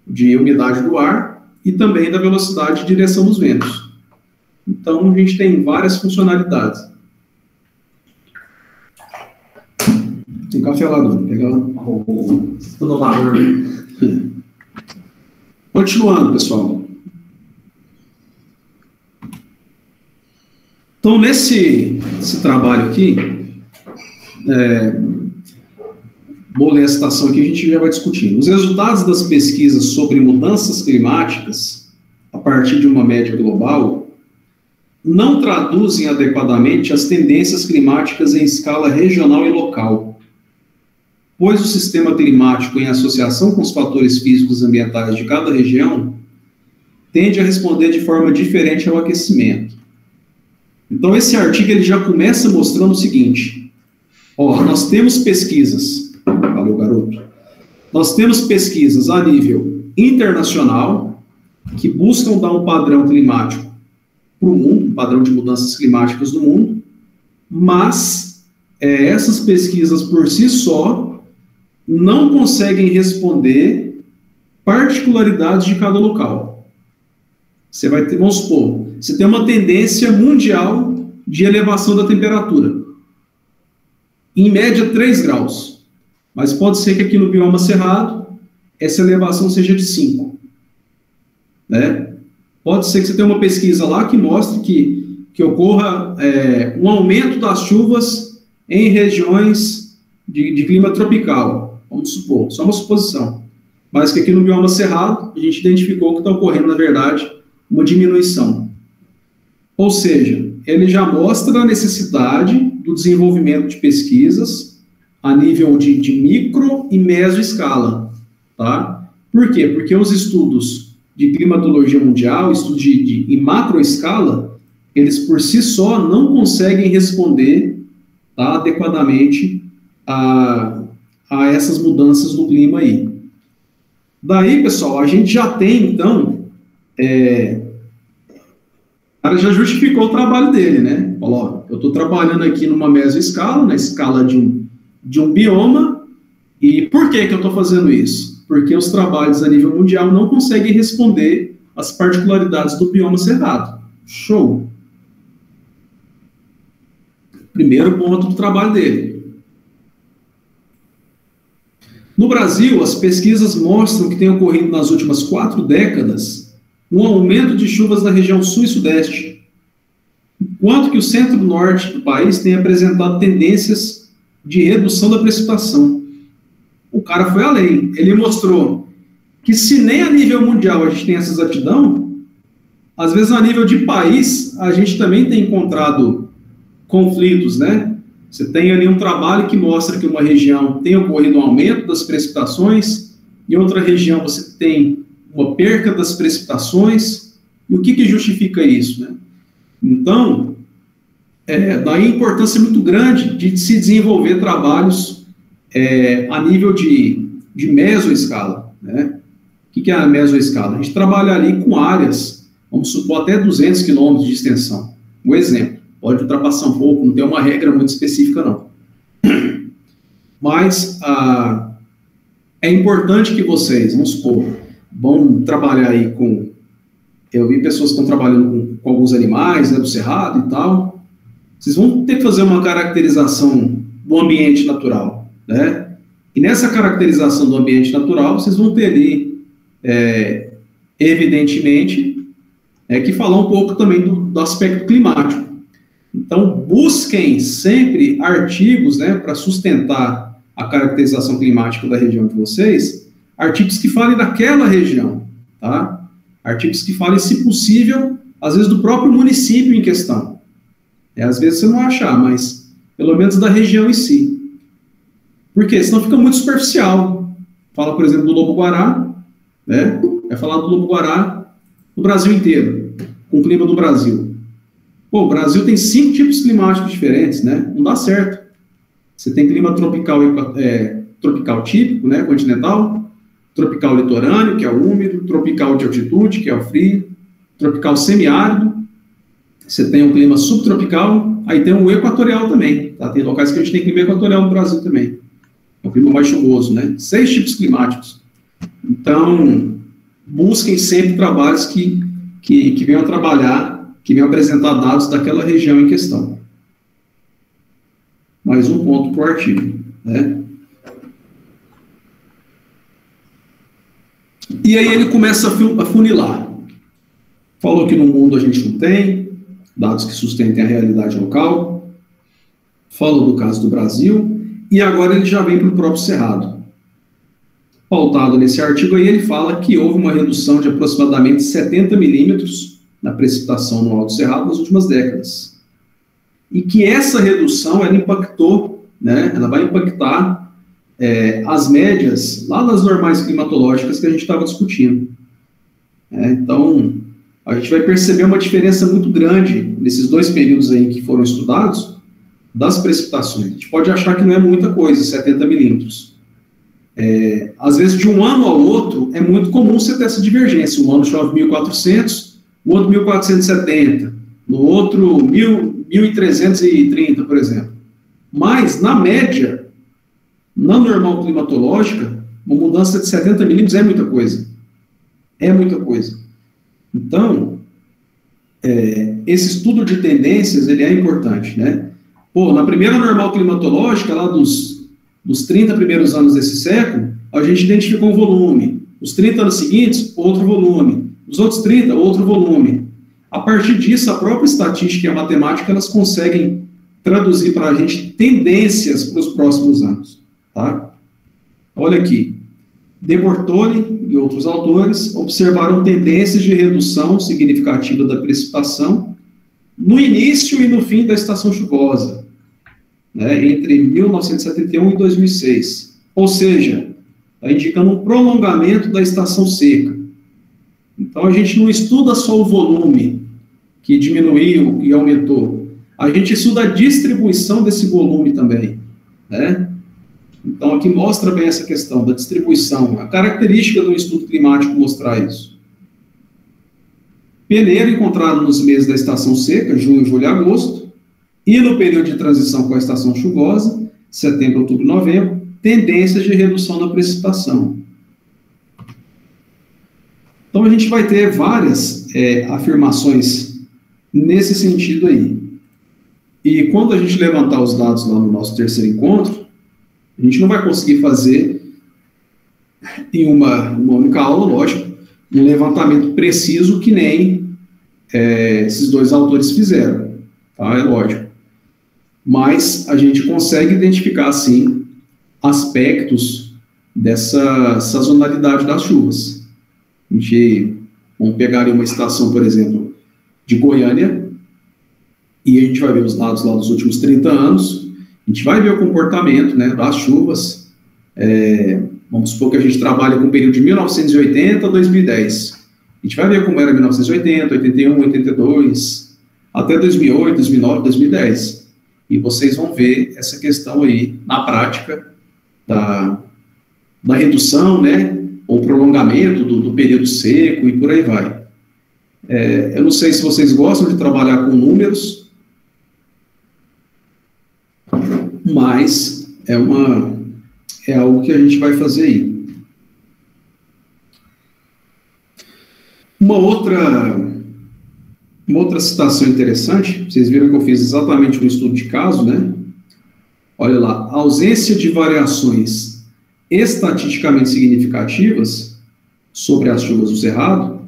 de umidade do ar e também da velocidade e direção dos ventos. Então, a gente tem várias funcionalidades. Tem café lá, não. Pegar tudo valor. Continuando, pessoal. Então, nesse trabalho aqui, vou ler a citação aqui, a gente já vai discutindo. Os resultados das pesquisas sobre mudanças climáticas, a partir de uma média global, não traduzem adequadamente as tendências climáticas em escala regional e local, pois o sistema climático, em associação com os fatores físicos e ambientais de cada região, tende a responder de forma diferente ao aquecimento. Então, esse artigo ele já começa mostrando o seguinte: nós temos pesquisas, valeu, garoto, nós temos pesquisas a nível internacional que buscam dar um padrão climático para o mundo, um padrão de mudanças climáticas do mundo, mas essas pesquisas por si só não conseguem responder particularidades de cada local. Você vai ter, vamos supor, você tem uma tendência mundial de elevação da temperatura, em média 3 graus, mas pode ser que aqui no bioma cerrado essa elevação seja de 5, né? Pode ser que você tenha uma pesquisa lá que mostre que ocorra um aumento das chuvas em regiões de clima tropical, vamos supor, só uma suposição, mas que aqui no bioma cerrado a gente identificou que está ocorrendo, na verdade, uma diminuição. Ou seja, ele já mostra a necessidade do desenvolvimento de pesquisas a nível de micro e mesoescala, tá? Por quê? Porque os estudos de climatologia mundial, estudos em macroescala, eles por si só não conseguem responder, tá, adequadamente a essas mudanças do clima aí. Daí, pessoal, a gente já tem, então, o cara já justificou o trabalho dele, né? Falou, eu estou trabalhando aqui numa mesoescala, na escala de um bioma, e por que eu estou fazendo isso? Porque os trabalhos a nível mundial não conseguem responder às particularidades do bioma cerrado. Show! Primeiro ponto do trabalho dele. No Brasil, as pesquisas mostram que tem ocorrido nas últimas 4 décadas um aumento de chuvas na região sul e sudeste, enquanto que o centro-norte do país tem apresentado tendências de redução da precipitação. O cara foi além, ele mostrou que se nem a nível mundial a gente tem essa exatidão, às vezes, a nível de país, a gente também tem encontrado conflitos, né? Você tem ali um trabalho que mostra que uma região tem ocorrido um aumento das precipitações, em outra região você tem uma perca das precipitações, e o que justifica isso, né? Então, daí a importância muito grande de se desenvolver trabalhos a nível de mesoescala, né? O que é a mesoescala? A gente trabalha ali com áreas, vamos supor, até 200 quilômetros de extensão. Um exemplo, pode ultrapassar um pouco, não tem uma regra muito específica, não. Mas é importante que vocês, vamos supor, vão trabalhar aí com... Eu vi pessoas que estão trabalhando com alguns animais, né, do cerrado e tal. Vocês vão ter que fazer uma caracterização do ambiente natural, né? E nessa caracterização do ambiente natural, vocês vão ter ali, evidentemente, que falar um pouco também do aspecto climático. Então, busquem sempre artigos, né, para sustentar a caracterização climática da região de vocês, artigos que falem daquela região, tá? Artigos que falem, se possível, às vezes do próprio município em questão. Às vezes você não vai achar, mas pelo menos da região em si. Por quê? Senão fica muito superficial. Fala, por exemplo, do lobo-guará, né? Vai falar do lobo-guará no Brasil inteiro, com o clima do Brasil. Pô, o Brasil tem 5 tipos climáticos diferentes, né? Não dá certo. Você tem clima tropical, tropical típico, né? Continental, tropical litorâneo, que é o úmido, tropical de altitude, que é o frio, tropical semiárido, você tem um clima subtropical, aí tem o equatorial também, tá? Tem locais que a gente tem clima equatorial no Brasil também. É um clima mais chuvoso, né? 6 tipos climáticos. Então, busquem sempre trabalhos que venham trabalhar, que venham apresentar dados daquela região em questão. Mais um ponto para o artigo, né? E aí ele começa a funilar. Falou que no mundo a gente não tem dados que sustentem a realidade local. Falou do caso do Brasil. E agora ele já vem para o próprio Cerrado. Pautado nesse artigo aí, ele fala que houve uma redução de aproximadamente 70 milímetros na precipitação no Alto Cerrado nas últimas décadas. E que essa redução, ela impactou, né, ela vai impactar as médias lá das normais climatológicas que a gente estava discutindo. Então, a gente vai perceber uma diferença muito grande nesses 2 períodos aí que foram estudados das precipitações. A gente pode achar que não é muita coisa, 70 milímetros. Às vezes, de um ano ao outro, é muito comum você ter essa divergência. Um ano chove 1.400, o outro 1.470, no outro 1.330, por exemplo. Mas, na média, na normal climatológica, uma mudança de 70 milímetros é muita coisa. É muita coisa. Então, esse estudo de tendências, ele é importante, né? Pô, na primeira normal climatológica, lá dos 30 primeiros anos desse século, a gente identificou um volume. Os 30 anos seguintes, outro volume. Os outros 30, outro volume. A partir disso, a própria estatística e a matemática, elas conseguem traduzir para a gente tendências para os próximos anos. Tá? Olha aqui, De Bortoli e outros autores observaram tendências de redução significativa da precipitação no início e no fim da estação chuvosa, né, entre 1971 e 2006. Ou seja, está indicando um prolongamento da estação seca. Então, a gente não estuda só o volume que diminuiu e aumentou, a gente estuda a distribuição desse volume também, né? Então, aqui mostra bem essa questão da distribuição, a característica do estudo climático mostrar isso. Peneiro encontrado nos meses da estação seca, junho, julho e agosto, e no período de transição com a estação chuvosa, setembro, outubro e novembro, tendências de redução da precipitação. Então, a gente vai ter várias afirmações nesse sentido aí. E quando a gente levantar os dados lá no nosso terceiro encontro, a gente não vai conseguir fazer, em uma única aula, lógico, um levantamento preciso que nem esses 2 autores fizeram, tá? É lógico. Mas a gente consegue identificar, sim, aspectos dessa sazonalidade das chuvas. Vamos pegar uma estação, por exemplo, de Goiânia, e a gente vai ver os dados lá dos últimos 30 anos, a gente vai ver o comportamento, né, das chuvas. Vamos supor que a gente trabalha com o período de 1980 a 2010. A gente vai ver como era 1980, 81, 82, até 2008, 2009, 2010. E vocês vão ver essa questão aí na prática da redução, né, ou prolongamento do período seco e por aí vai. Eu não sei se vocês gostam de trabalhar com números, mas é algo que a gente vai fazer aí. Uma outra citação interessante, vocês viram que eu fiz exatamente um estudo de caso, né? Olha lá, a ausência de variações estatisticamente significativas sobre as chuvas do Cerrado,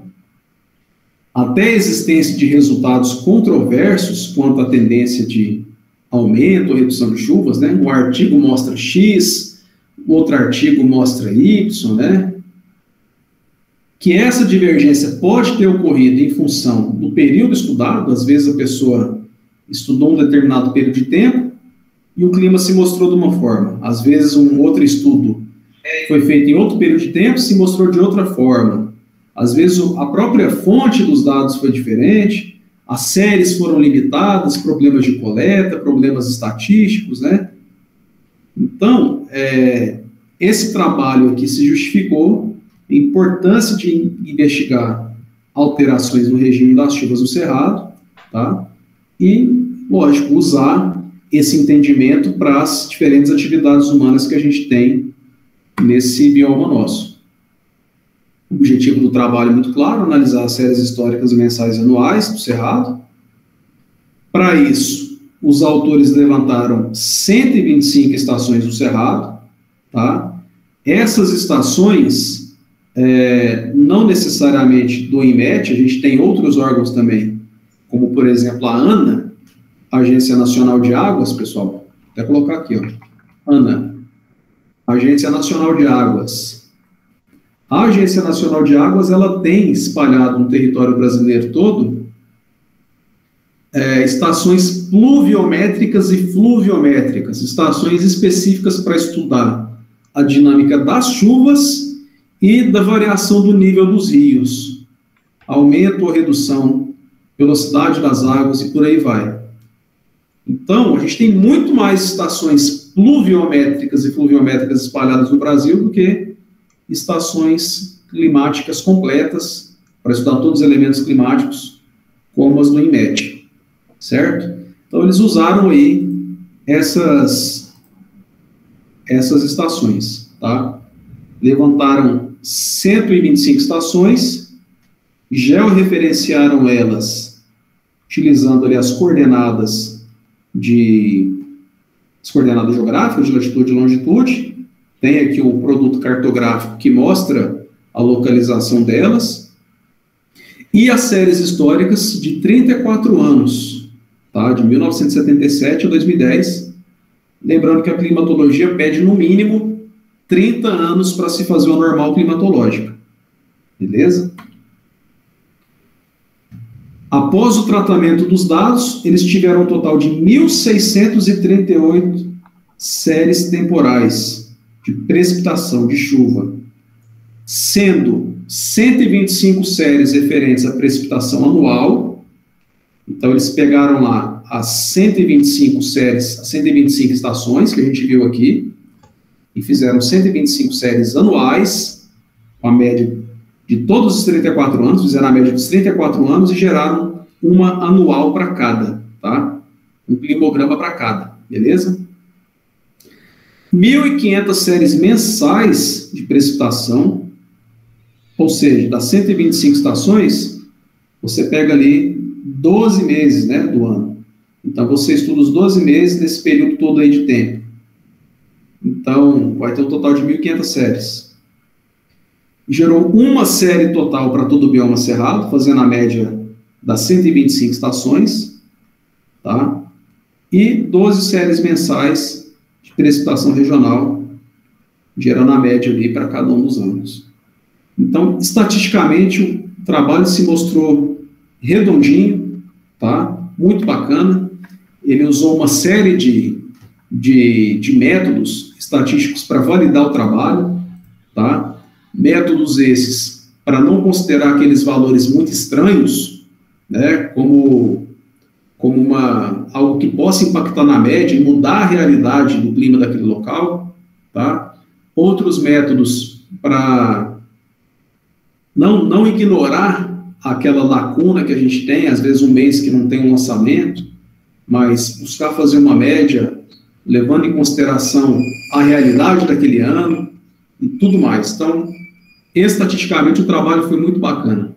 até a existência de resultados controversos quanto à tendência de aumento ou redução de chuvas, né? Um artigo mostra X, o outro artigo mostra Y, né? Que essa divergência pode ter ocorrido em função do período estudado. Às vezes a pessoa estudou um determinado período de tempo e o clima se mostrou de uma forma. Às vezes um outro estudo foi feito em outro período de tempo e se mostrou de outra forma. Às vezes a própria fonte dos dados foi diferente, as séries foram limitadas, problemas de coleta, problemas estatísticos, né? Então, esse trabalho aqui se justificou a importância de investigar alterações no regime das chuvas do Cerrado, tá? E, lógico, usar esse entendimento para as diferentes atividades humanas que a gente tem nesse bioma nosso. O objetivo do trabalho é muito claro: analisar as séries históricas mensais e anuais do Cerrado. Para isso, os autores levantaram 125 estações do Cerrado, tá? Essas estações, não necessariamente do INMET, a gente tem outros órgãos também, como, por exemplo, a ANA, Agência Nacional de Águas, pessoal, vou até colocar aqui, ó, ANA, Agência Nacional de Águas. A Agência Nacional de Águas, ela tem espalhado no território brasileiro todo estações pluviométricas e fluviométricas, estações específicas para estudar a dinâmica das chuvas e da variação do nível dos rios, aumento ou redução, velocidade das águas e por aí vai. Então, a gente tem muito mais estações pluviométricas e fluviométricas espalhadas no Brasil do que estações climáticas completas para estudar todos os elementos climáticos, como as do INMET, certo? Então, eles usaram aí essas estações, tá? Levantaram 125 estações, georreferenciaram elas, utilizando ali as coordenadas geográficas de latitude e longitude. Tem aqui o produto cartográfico que mostra a localização delas, e as séries históricas de 34 anos, tá? De 1977 a 2010, lembrando que a climatologia pede no mínimo 30 anos para se fazer uma normal climatológica, beleza? Após o tratamento dos dados, eles tiveram um total de 1.638 séries temporais de precipitação, de chuva, sendo 125 séries referentes à precipitação anual. Então, eles pegaram lá as 125 séries, as 125 estações que a gente viu aqui, e fizeram 125 séries anuais, com a média de todos os 34 anos, fizeram a média dos 34 anos e geraram uma anual para cada, tá? Um climograma para cada, beleza? 1.500 séries mensais de precipitação, ou seja, das 125 estações, você pega ali 12 meses, né, do ano. Então, você estuda os 12 meses nesse período todo aí de tempo. Então, vai ter um total de 1.500 séries. Gerou uma série total para todo o bioma cerrado, fazendo a média das 125 estações, tá? E 12 séries mensais de precipitação regional, gerando a média ali para cada um dos anos. Então, estatisticamente, o trabalho se mostrou redondinho, tá? Muito bacana. Ele usou uma série de métodos estatísticos para validar o trabalho, tá? Métodos esses para não considerar aqueles valores muito estranhos, né? Como algo que possa impactar na média e mudar a realidade do clima daquele local, tá? Outros métodos para não ignorar aquela lacuna que a gente tem, às vezes um mês que não tem um lançamento, mas buscar fazer uma média, levando em consideração a realidade daquele ano e tudo mais. Então, estatisticamente, o trabalho foi muito bacana.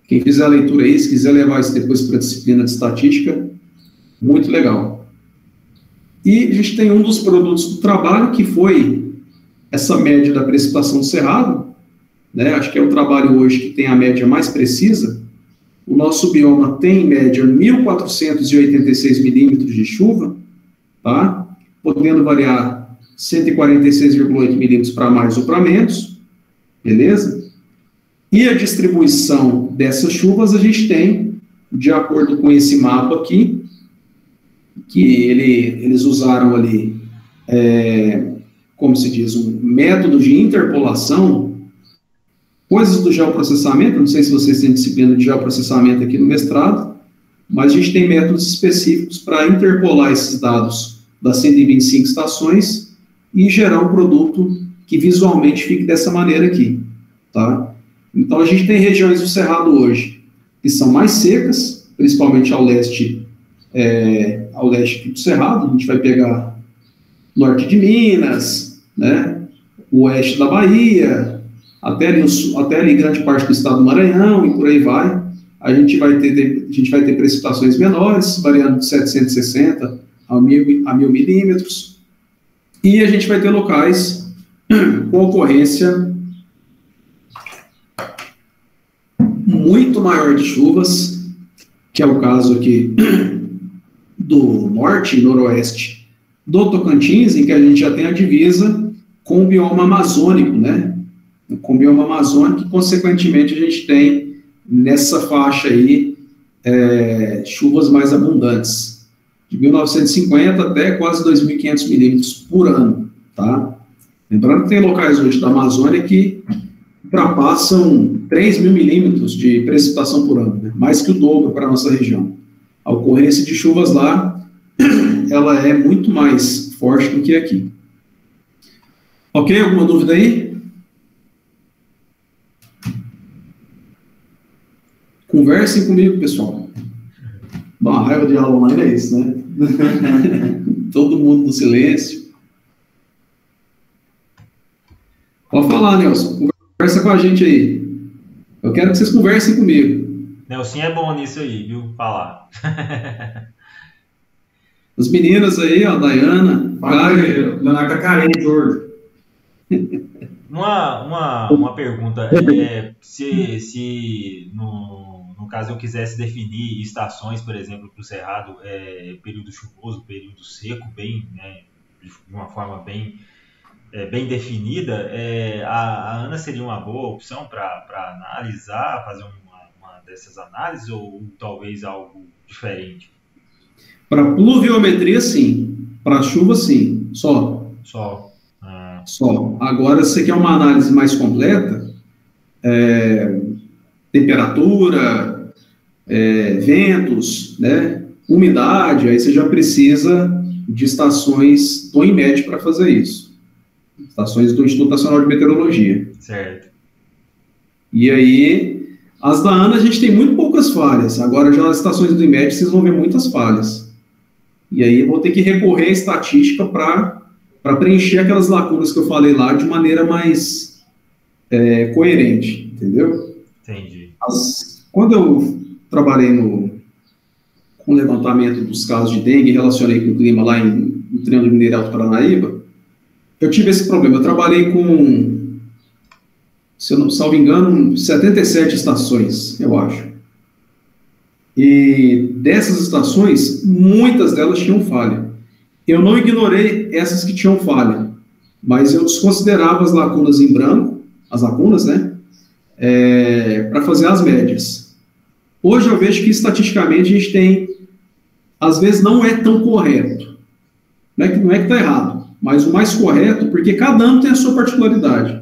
Quem fizer a leitura aí, se quiser levar isso depois para a disciplina de estatística, muito legal. E a gente tem um dos produtos do trabalho, que foi essa média da precipitação do Cerrado, né? Acho que é o trabalho hoje que tem a média mais precisa. O nosso bioma tem, em média, 1.486 milímetros de chuva, tá? Podendo variar 146,8 milímetros para mais ou para menos, beleza? E a distribuição dessas chuvas a gente tem, de acordo com esse mapa aqui, que eles usaram ali, como se diz, um método de interpolação, coisas do geoprocessamento. Não sei se vocês têm disciplina de geoprocessamento aqui no mestrado, mas a gente tem métodos específicos para interpolar esses dados das 125 estações e gerar um produto que visualmente fique dessa maneira aqui, tá? Então, a gente tem regiões do Cerrado hoje que são mais secas, principalmente ao leste aqui do Cerrado. A gente vai pegar norte de Minas, né, o oeste da Bahia, até ali grande parte do estado do Maranhão e por aí vai. A gente vai ter precipitações menores, variando de 760 a 1.000 milímetros, e a gente vai ter locais com ocorrência muito maior de chuvas, que é o caso aqui do norte e noroeste do Tocantins, em que a gente já tem a divisa com o bioma amazônico, né? Com o bioma amazônico, e, consequentemente, a gente tem nessa faixa aí chuvas mais abundantes, de 1.950 até quase 2.500 milímetros por ano, tá? Lembrando que tem locais hoje da Amazônia que ultrapassam 3.000 milímetros de precipitação por ano, né? Mais que o dobro para a nossa região. A ocorrência de chuvas lá, ela é muito mais forte do que aqui. Ok? Alguma dúvida aí? Conversem comigo, pessoal. Bom, a raiva de aula online é isso, né? Todo mundo no silêncio. Pode falar, Nelson. Conversa com a gente aí. Eu quero que vocês conversem comigo. Nelson é bom nisso aí, viu? Falar. As meninas aí, ó, Dayana, Caio. Leonardo tá carente hoje. Uma pergunta. Se no caso eu quisesse definir estações, por exemplo, para o Cerrado, período chuvoso, período seco, bem, né, de uma forma bem definida, a Ana seria uma boa opção para analisar, fazer uma dessas análises, ou talvez algo diferente? Para pluviometria, sim. Para chuva, sim. Só. Só. Agora, se você quer uma análise mais completa, temperatura, ventos, né, umidade, aí você já precisa de estações do INMET para fazer isso. Estações do Instituto Nacional de Meteorologia. Certo. E aí, as da ANA a gente tem muito poucas falhas. Agora, já as estações do INMET, vocês vão ver muitas falhas. E aí, eu vou ter que recorrer à estatística para preencher aquelas lacunas que eu falei lá de maneira mais coerente, entendeu? Entendi. Quando eu trabalhei com o levantamento dos casos de dengue, relacionei com o clima lá no Triângulo Mineiro Alto Paranaíba, eu tive esse problema. Eu trabalhei com, se eu não salvo engano, 77 estações, eu acho. E dessas estações, muitas delas tinham falha. Eu não ignorei essas que tinham falha, mas eu desconsiderava as lacunas em branco, as lacunas, né, para fazer as médias. Hoje eu vejo que estatisticamente a gente tem, às vezes não é tão correto. Não é que está errado, mas o mais correto, porque cada ano tem a sua particularidade.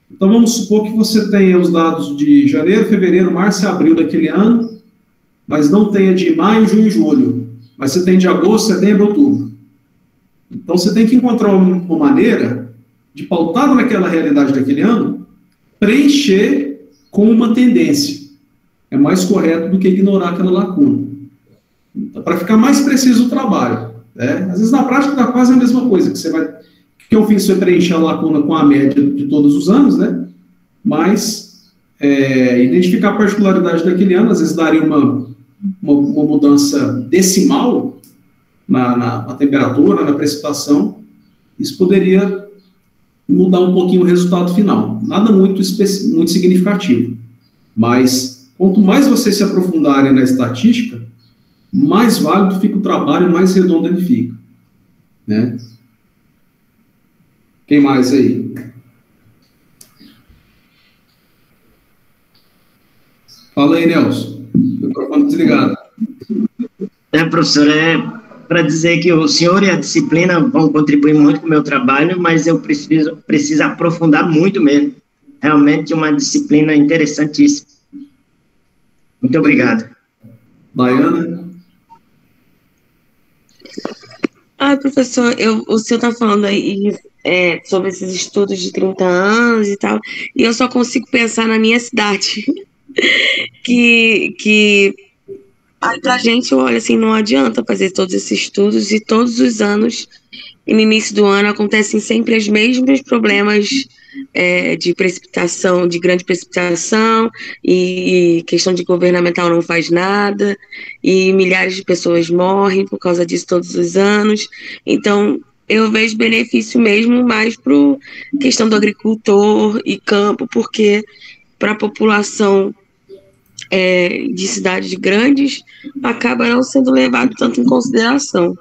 Então vamos supor que você tenha os dados de janeiro, fevereiro, março e abril daquele ano, mas não tenha de maio, junho e julho. Mas você tem de agosto, setembro, outubro. Então você tem que encontrar uma maneira de, pautada naquela realidade daquele ano, preencher com uma tendência. É mais correto do que ignorar aquela lacuna. Então, para ficar mais preciso o trabalho. Né? Às vezes na prática dá quase a mesma coisa, que você vai... O que eu fiz foi preencher a lacuna com a média de todos os anos, né? Mas identificar a particularidade daquele ano, às vezes daria uma mudança decimal na temperatura, na precipitação. Isso poderia mudar um pouquinho o resultado final. Nada muito significativo. Mas, quanto mais vocês se aprofundarem na estatística, mais válido fica o trabalho, mais redondo ele fica. Né? Quem mais aí? Fala aí, Nelson. Microfone desligado. Professor, para dizer que o senhor e a disciplina vão contribuir muito com o meu trabalho, mas eu preciso aprofundar muito mesmo. Realmente uma disciplina interessantíssima. Muito obrigado. Daiana? Professor, o senhor está falando aí sobre esses estudos de 30 anos e tal, e eu só consigo pensar na minha cidade, que aí pra gente, olha, assim, não adianta fazer todos esses estudos, e todos os anos, e no início do ano, acontecem sempre os mesmos problemas de precipitação, de grande precipitação, e questão de governamental não faz nada, e milhares de pessoas morrem por causa disso todos os anos. Então, eu vejo benefício mesmo mais para a questão do agricultor e campo, porque para a população de cidades grandes, acaba não sendo levado tanto em consideração.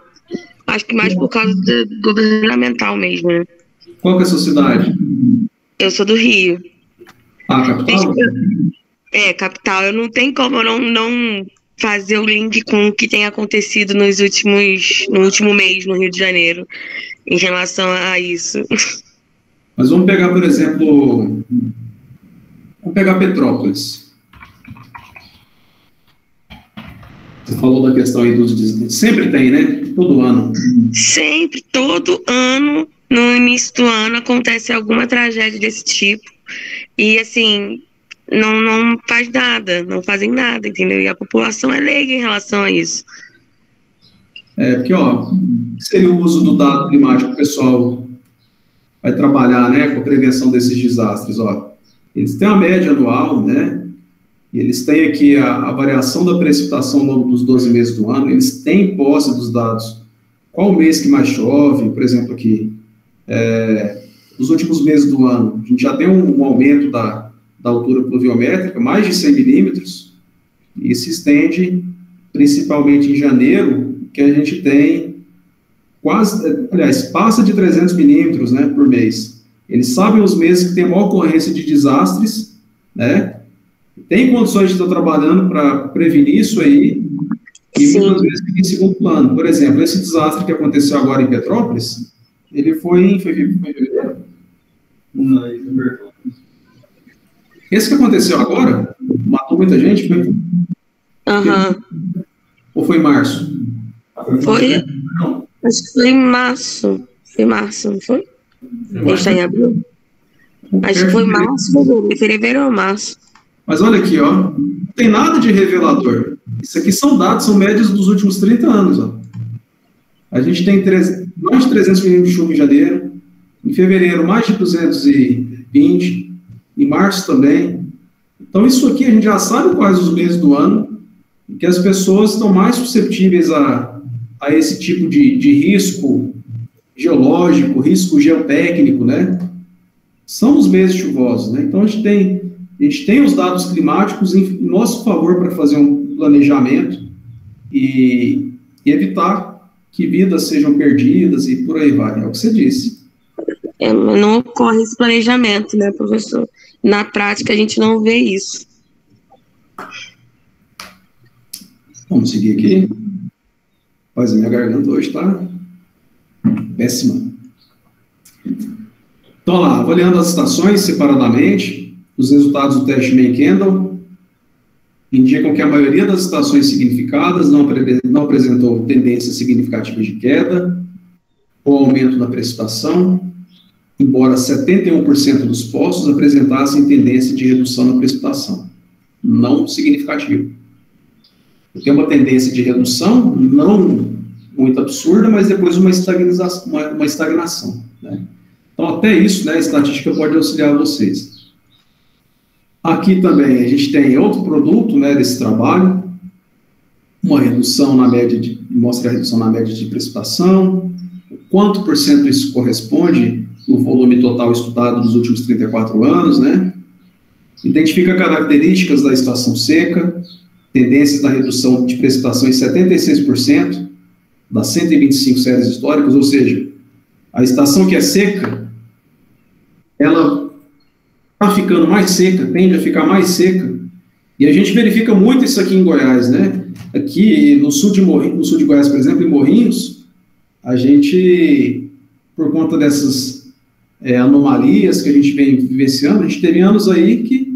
Acho que mais por causa do governamental mesmo, né? Qual que é a sua cidade? Eu sou do Rio. Capital? Capital. Eu não tenho como não fazer o link com o que tem acontecido no último mês no Rio de Janeiro, em relação a isso. Mas vamos pegar, por exemplo, Petrópolis. Você falou da questão aí dos... Sempre tem, né? Todo ano. Sempre, todo ano, no início do ano, acontece alguma tragédia desse tipo. E, assim, não faz nada, não fazem nada, entendeu? E a população é leiga em relação a isso. Porque, seria o uso do dado climático que o pessoal vai trabalhar, né, com a prevenção desses desastres, Eles têm a média anual, né? E eles têm aqui a variação da precipitação ao longo dos 12 meses do ano, eles têm posse dos dados. Qual o mês que mais chove, por exemplo, aqui, nos últimos meses do ano, a gente já tem um aumento da altura pluviométrica, mais de 100 milímetros, e se estende principalmente em janeiro, que a gente tem passa de 300 milímetros, né, por mês. Eles sabem os meses que tem maior ocorrência de desastres, né? Tem condições de estar trabalhando para prevenir isso aí, e muitas vezes fica em segundo plano. Por exemplo, esse desastre que aconteceu agora em Petrópolis, ele foi em fevereiro? Esse que aconteceu agora, matou muita gente, foi? Ou foi em março? Acho que foi em março. Foi março, não foi? A gente está em abril? Acho que foi março, fevereiro ou março. Mas olha aqui, não tem nada de revelador. Isso aqui são dados, são médias dos últimos 30 anos, A gente tem mais de 300 milímetros de chuva em janeiro, em fevereiro mais de 220, em março também. Então isso aqui a gente já sabe quais os meses do ano, em que as pessoas estão mais suscetíveis a esse tipo de risco geológico, risco geotécnico, né? São os meses chuvosos, né? Então a gente tem os dados climáticos em nosso favor para fazer um planejamento e evitar que vidas sejam perdidas e por aí vai, é o que você disse. Mas não ocorre esse planejamento, né, professor? Na prática, a gente não vê isso. Vamos seguir aqui. Mas a minha garganta hoje está péssima. Então, lá, avaliando as estações separadamente, os resultados do teste Mann-Kendall indicam que a maioria das estações significadas não apresentou tendências significativas de queda ou aumento da precipitação, embora 71% dos postos apresentassem tendência de redução na precipitação, não significativa. Tem uma tendência de redução, não muito absurda, mas depois uma estagnação, né? Então, até isso, né, a estatística pode auxiliar vocês. Aqui também a gente tem outro produto, né, desse trabalho, uma redução na média mostra a redução na média de precipitação, quanto por cento isso corresponde no volume total estudado nos últimos 34 anos, né? Identifica características da estação seca, tendências na redução de precipitação em 76% das 125 séries históricas, ou seja, a estação que é seca, ela está ficando mais seca, tende a ficar mais seca, e a gente verifica muito isso aqui em Goiás, né? Aqui no sul de Goiás, por exemplo, em Morrinhos, a gente, por conta dessas anomalias que a gente vem vivenciando, a gente teve anos aí que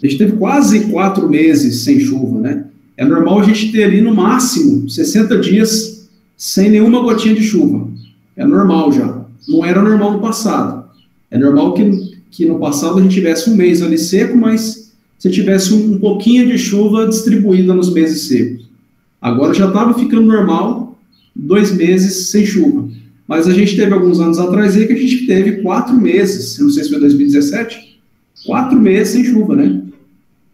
a gente teve quase 4 meses sem chuva, né? É normal a gente ter ali no máximo 60 dias sem nenhuma gotinha de chuva. É normal já. Não era normal no passado. É normal que no passado a gente tivesse um mês ali seco, mas se tivesse um pouquinho de chuva distribuída nos meses secos. Agora já estava ficando normal 2 meses sem chuva. Mas a gente teve alguns anos atrás aí que a gente teve 4 meses, não sei se foi 2017, 4 meses sem chuva, né?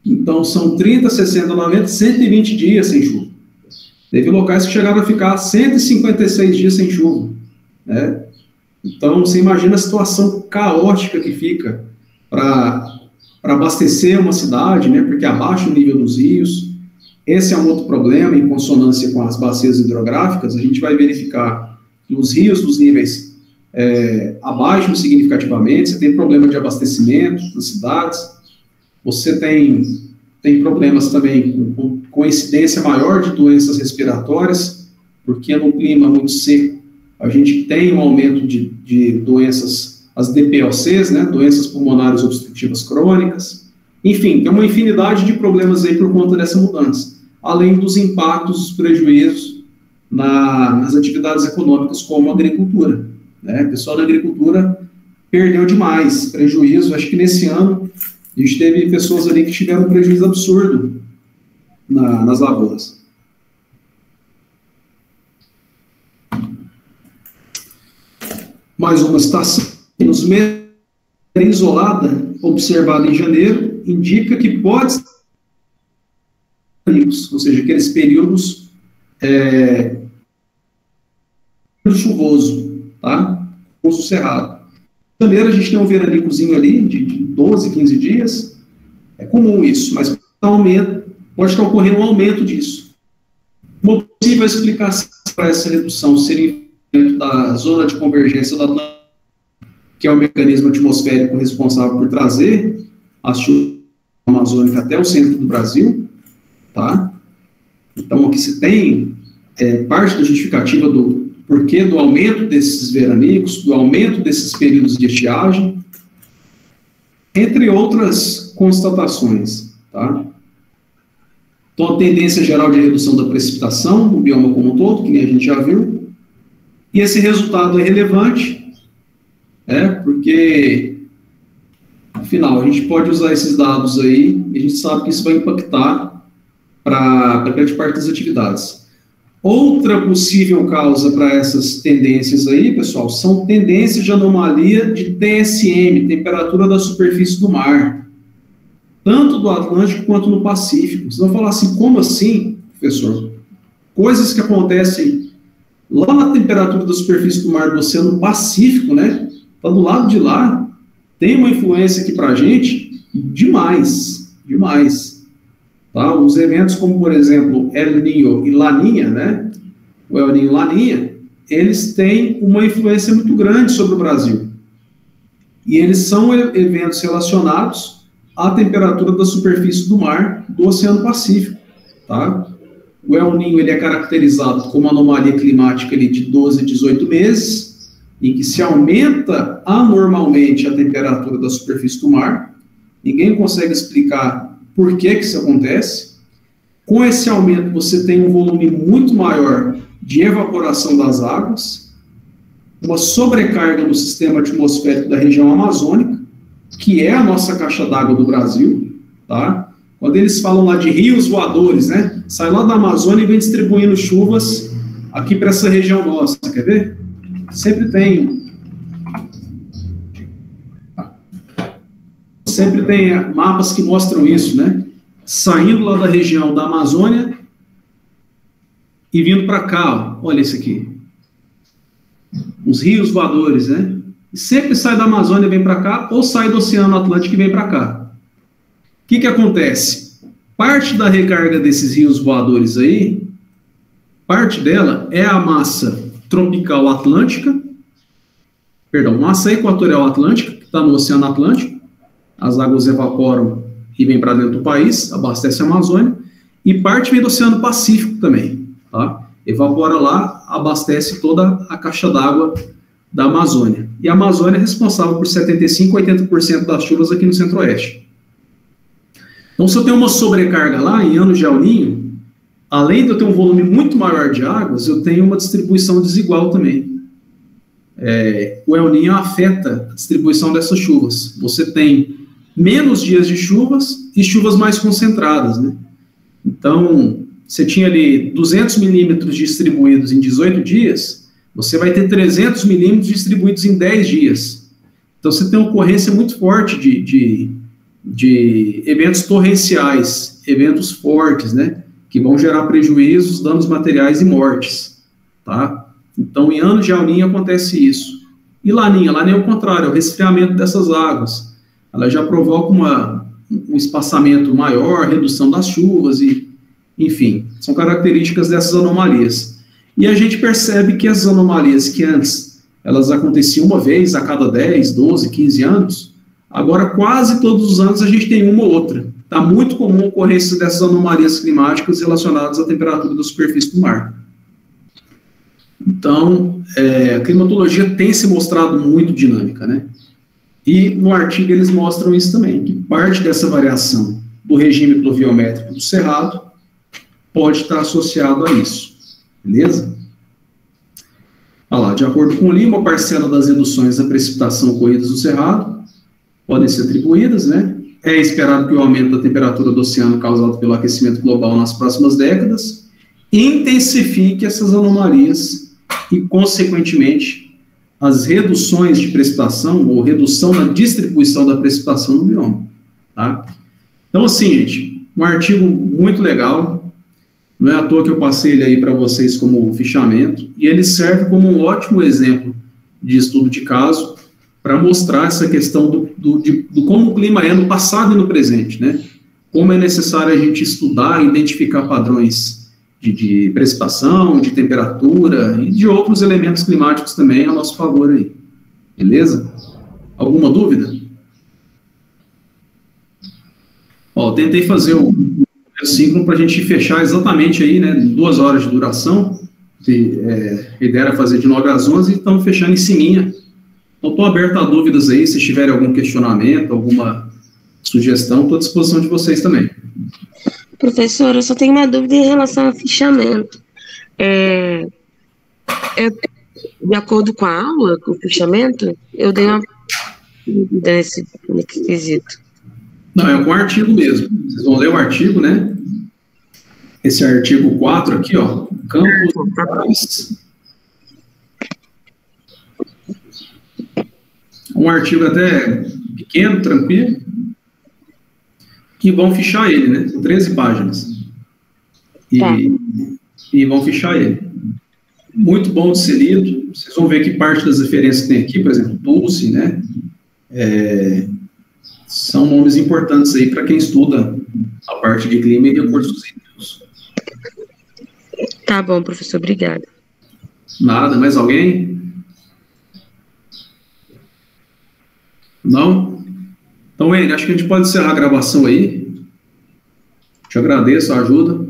Então são 30, 60, 90, 120 dias sem chuva. Teve locais que chegaram a ficar 156 dias sem chuva, né? Então, você imagina a situação caótica que fica para abastecer uma cidade, né? Porque abaixa o nível dos rios. Esse é um outro problema, em consonância com as bacias hidrográficas, a gente vai verificar que os rios dos níveis abaixam significativamente, você tem problema de abastecimento nas cidades, você tem problemas também com incidência maior de doenças respiratórias, porque no clima muito seco, a gente tem um aumento de doenças, as DPOCs, né, doenças pulmonares obstrutivas crônicas, enfim, tem uma infinidade de problemas aí por conta dessa mudança, além dos impactos, dos prejuízos nas atividades econômicas como a agricultura, né? O pessoal da agricultura perdeu demais prejuízo, acho que nesse ano a gente teve pessoas ali que tiveram um prejuízo absurdo nas lavouras. Mais uma estação, nos meses isolada, observada em janeiro, indica que pode ser, ou seja, aqueles períodos chuvoso, tá? Chuvoso cerrado. Em janeiro a gente tem um veranicozinho ali de 12, 15 dias, é comum isso, mas pode estar ocorrendo um aumento disso. Uma possível explicação para essa redução seria da zona de convergência do Atlântico, que é o mecanismo atmosférico responsável por trazer as chuvas amazônicas até o centro do Brasil, tá? Então, aqui se tem parte da justificativa do porquê do aumento desses veranicos, do aumento desses períodos de estiagem, entre outras constatações, tá? Então, a tendência geral de redução da precipitação no bioma como um todo, que nem a gente já viu, e esse resultado é relevante, porque, afinal, a gente pode usar esses dados aí, e a gente sabe que isso vai impactar para grande parte das atividades. Outra possível causa para essas tendências aí, pessoal, são tendências de anomalia de TSM, temperatura da superfície do mar, tanto do Atlântico quanto no Pacífico. Vocês vão falar assim, como assim, professor? Coisas que acontecem lá na temperatura da superfície do mar do Oceano Pacífico, né? Tá do lado de lá, tem uma influência aqui para a gente demais, demais. Tá? Os eventos como, por exemplo, El Niño e Laninha, né? O El Niño e Laninha, eles têm uma influência muito grande sobre o Brasil. E eles são eventos relacionados à temperatura da superfície do mar do Oceano Pacífico, tá? O El Niño ele é caracterizado como uma anomalia climática ali, de 12 a 18 meses, em que se aumenta anormalmente a temperatura da superfície do mar. Ninguém consegue explicar por que isso acontece. Com esse aumento, você tem um volume muito maior de evaporação das águas, uma sobrecarga no sistema atmosférico da região amazônica, que é a nossa caixa d'água do Brasil, tá? Quando eles falam lá de rios voadores, né? Sai lá da Amazônia e vem distribuindo chuvas aqui para essa região nossa, quer ver? Sempre tem mapas que mostram isso, né? Saindo lá da região da Amazônia e vindo para cá, ó. Olha isso aqui. Os rios voadores, né? E sempre sai da Amazônia e vem para cá, ou sai do Oceano Atlântico e vem para cá. O que acontece? Parte da recarga desses rios voadores aí, parte dela é a massa tropical atlântica, massa equatorial atlântica, que está no Oceano Atlântico. As águas evaporam e vem para dentro do país, abastece a Amazônia, e parte vem do Oceano Pacífico também, tá? Evapora lá, abastece toda a caixa d'água da Amazônia. E a Amazônia é responsável por 75% a 80% das chuvas aqui no Centro-Oeste. Então, se eu tenho uma sobrecarga lá, em anos de El Niño, além de eu ter um volume muito maior de águas, eu tenho uma distribuição desigual também. O El Niño afeta a distribuição dessas chuvas. Você tem menos dias de chuvas e chuvas mais concentradas, né? Então, você tinha ali 200 milímetros distribuídos em 18 dias, você vai ter 300 milímetros distribuídos em 10 dias. Então, você tem uma ocorrência muito forte de eventos torrenciais, eventos fortes, né, que vão gerar prejuízos, danos materiais e mortes, tá? Então, em anos de El Niño acontece isso. E Laninha é o contrário, é o resfriamento dessas águas. Ela já provoca um espaçamento maior, redução das chuvas, e, enfim, são características dessas anomalias. E a gente percebe que as anomalias que antes elas aconteciam uma vez a cada 10, 12, 15 anos, agora quase todos os anos a gente tem uma ou outra. Está muito comum a ocorrência dessas anomalias climáticas relacionadas à temperatura da superfície do mar. Então, a climatologia tem se mostrado muito dinâmica, né? E no artigo eles mostram isso também, que parte dessa variação do regime pluviométrico do Cerrado pode estar associado a isso, beleza? Olha lá, de acordo com o Lima, a parcela das reduções da precipitação ocorridas no Cerrado podem ser atribuídas, né? É esperado que o aumento da temperatura do oceano causado pelo aquecimento global nas próximas décadas intensifique essas anomalias e, consequentemente, as reduções de precipitação ou redução na distribuição da precipitação no bioma, tá? Então, assim, gente, um artigo muito legal, não é à toa que eu passei ele aí para vocês como fichamento, e ele serve como um ótimo exemplo de estudo de caso para mostrar essa questão do como o clima é no passado e no presente, né? Como é necessário a gente estudar e identificar padrões de precipitação, de temperatura e de outros elementos climáticos também a nosso favor aí. Beleza? Alguma dúvida? Ó, tentei fazer o ciclo para a gente fechar exatamente aí, né, 2 horas de duração. A ideia era fazer de 9 às 11 e estamos fechando em cininha. Então, estou aberto a dúvidas aí, se tiverem algum questionamento, alguma sugestão, estou à disposição de vocês também. Professor, eu só tenho uma dúvida em relação ao fichamento. De acordo com a aula, com o fichamento, eu dei uma dúvida nesse quesito. Não, é com o artigo mesmo. Vocês vão ler o artigo, né? Esse artigo 4 aqui, ó. Campos. Um artigo até pequeno, tranquilo. Que vão fichar ele, né? São 13 páginas. E vão fichar ele. Muito bom de ser lido. Vocês vão ver que parte das referências que tem aqui, por exemplo, Dulce, né? São nomes importantes aí para quem estuda a parte de clima e recursos hídricos. Tá bom, professor, obrigada. Nada, mais alguém? Não? Então, acho que a gente pode encerrar a gravação aí. Te agradeço a ajuda.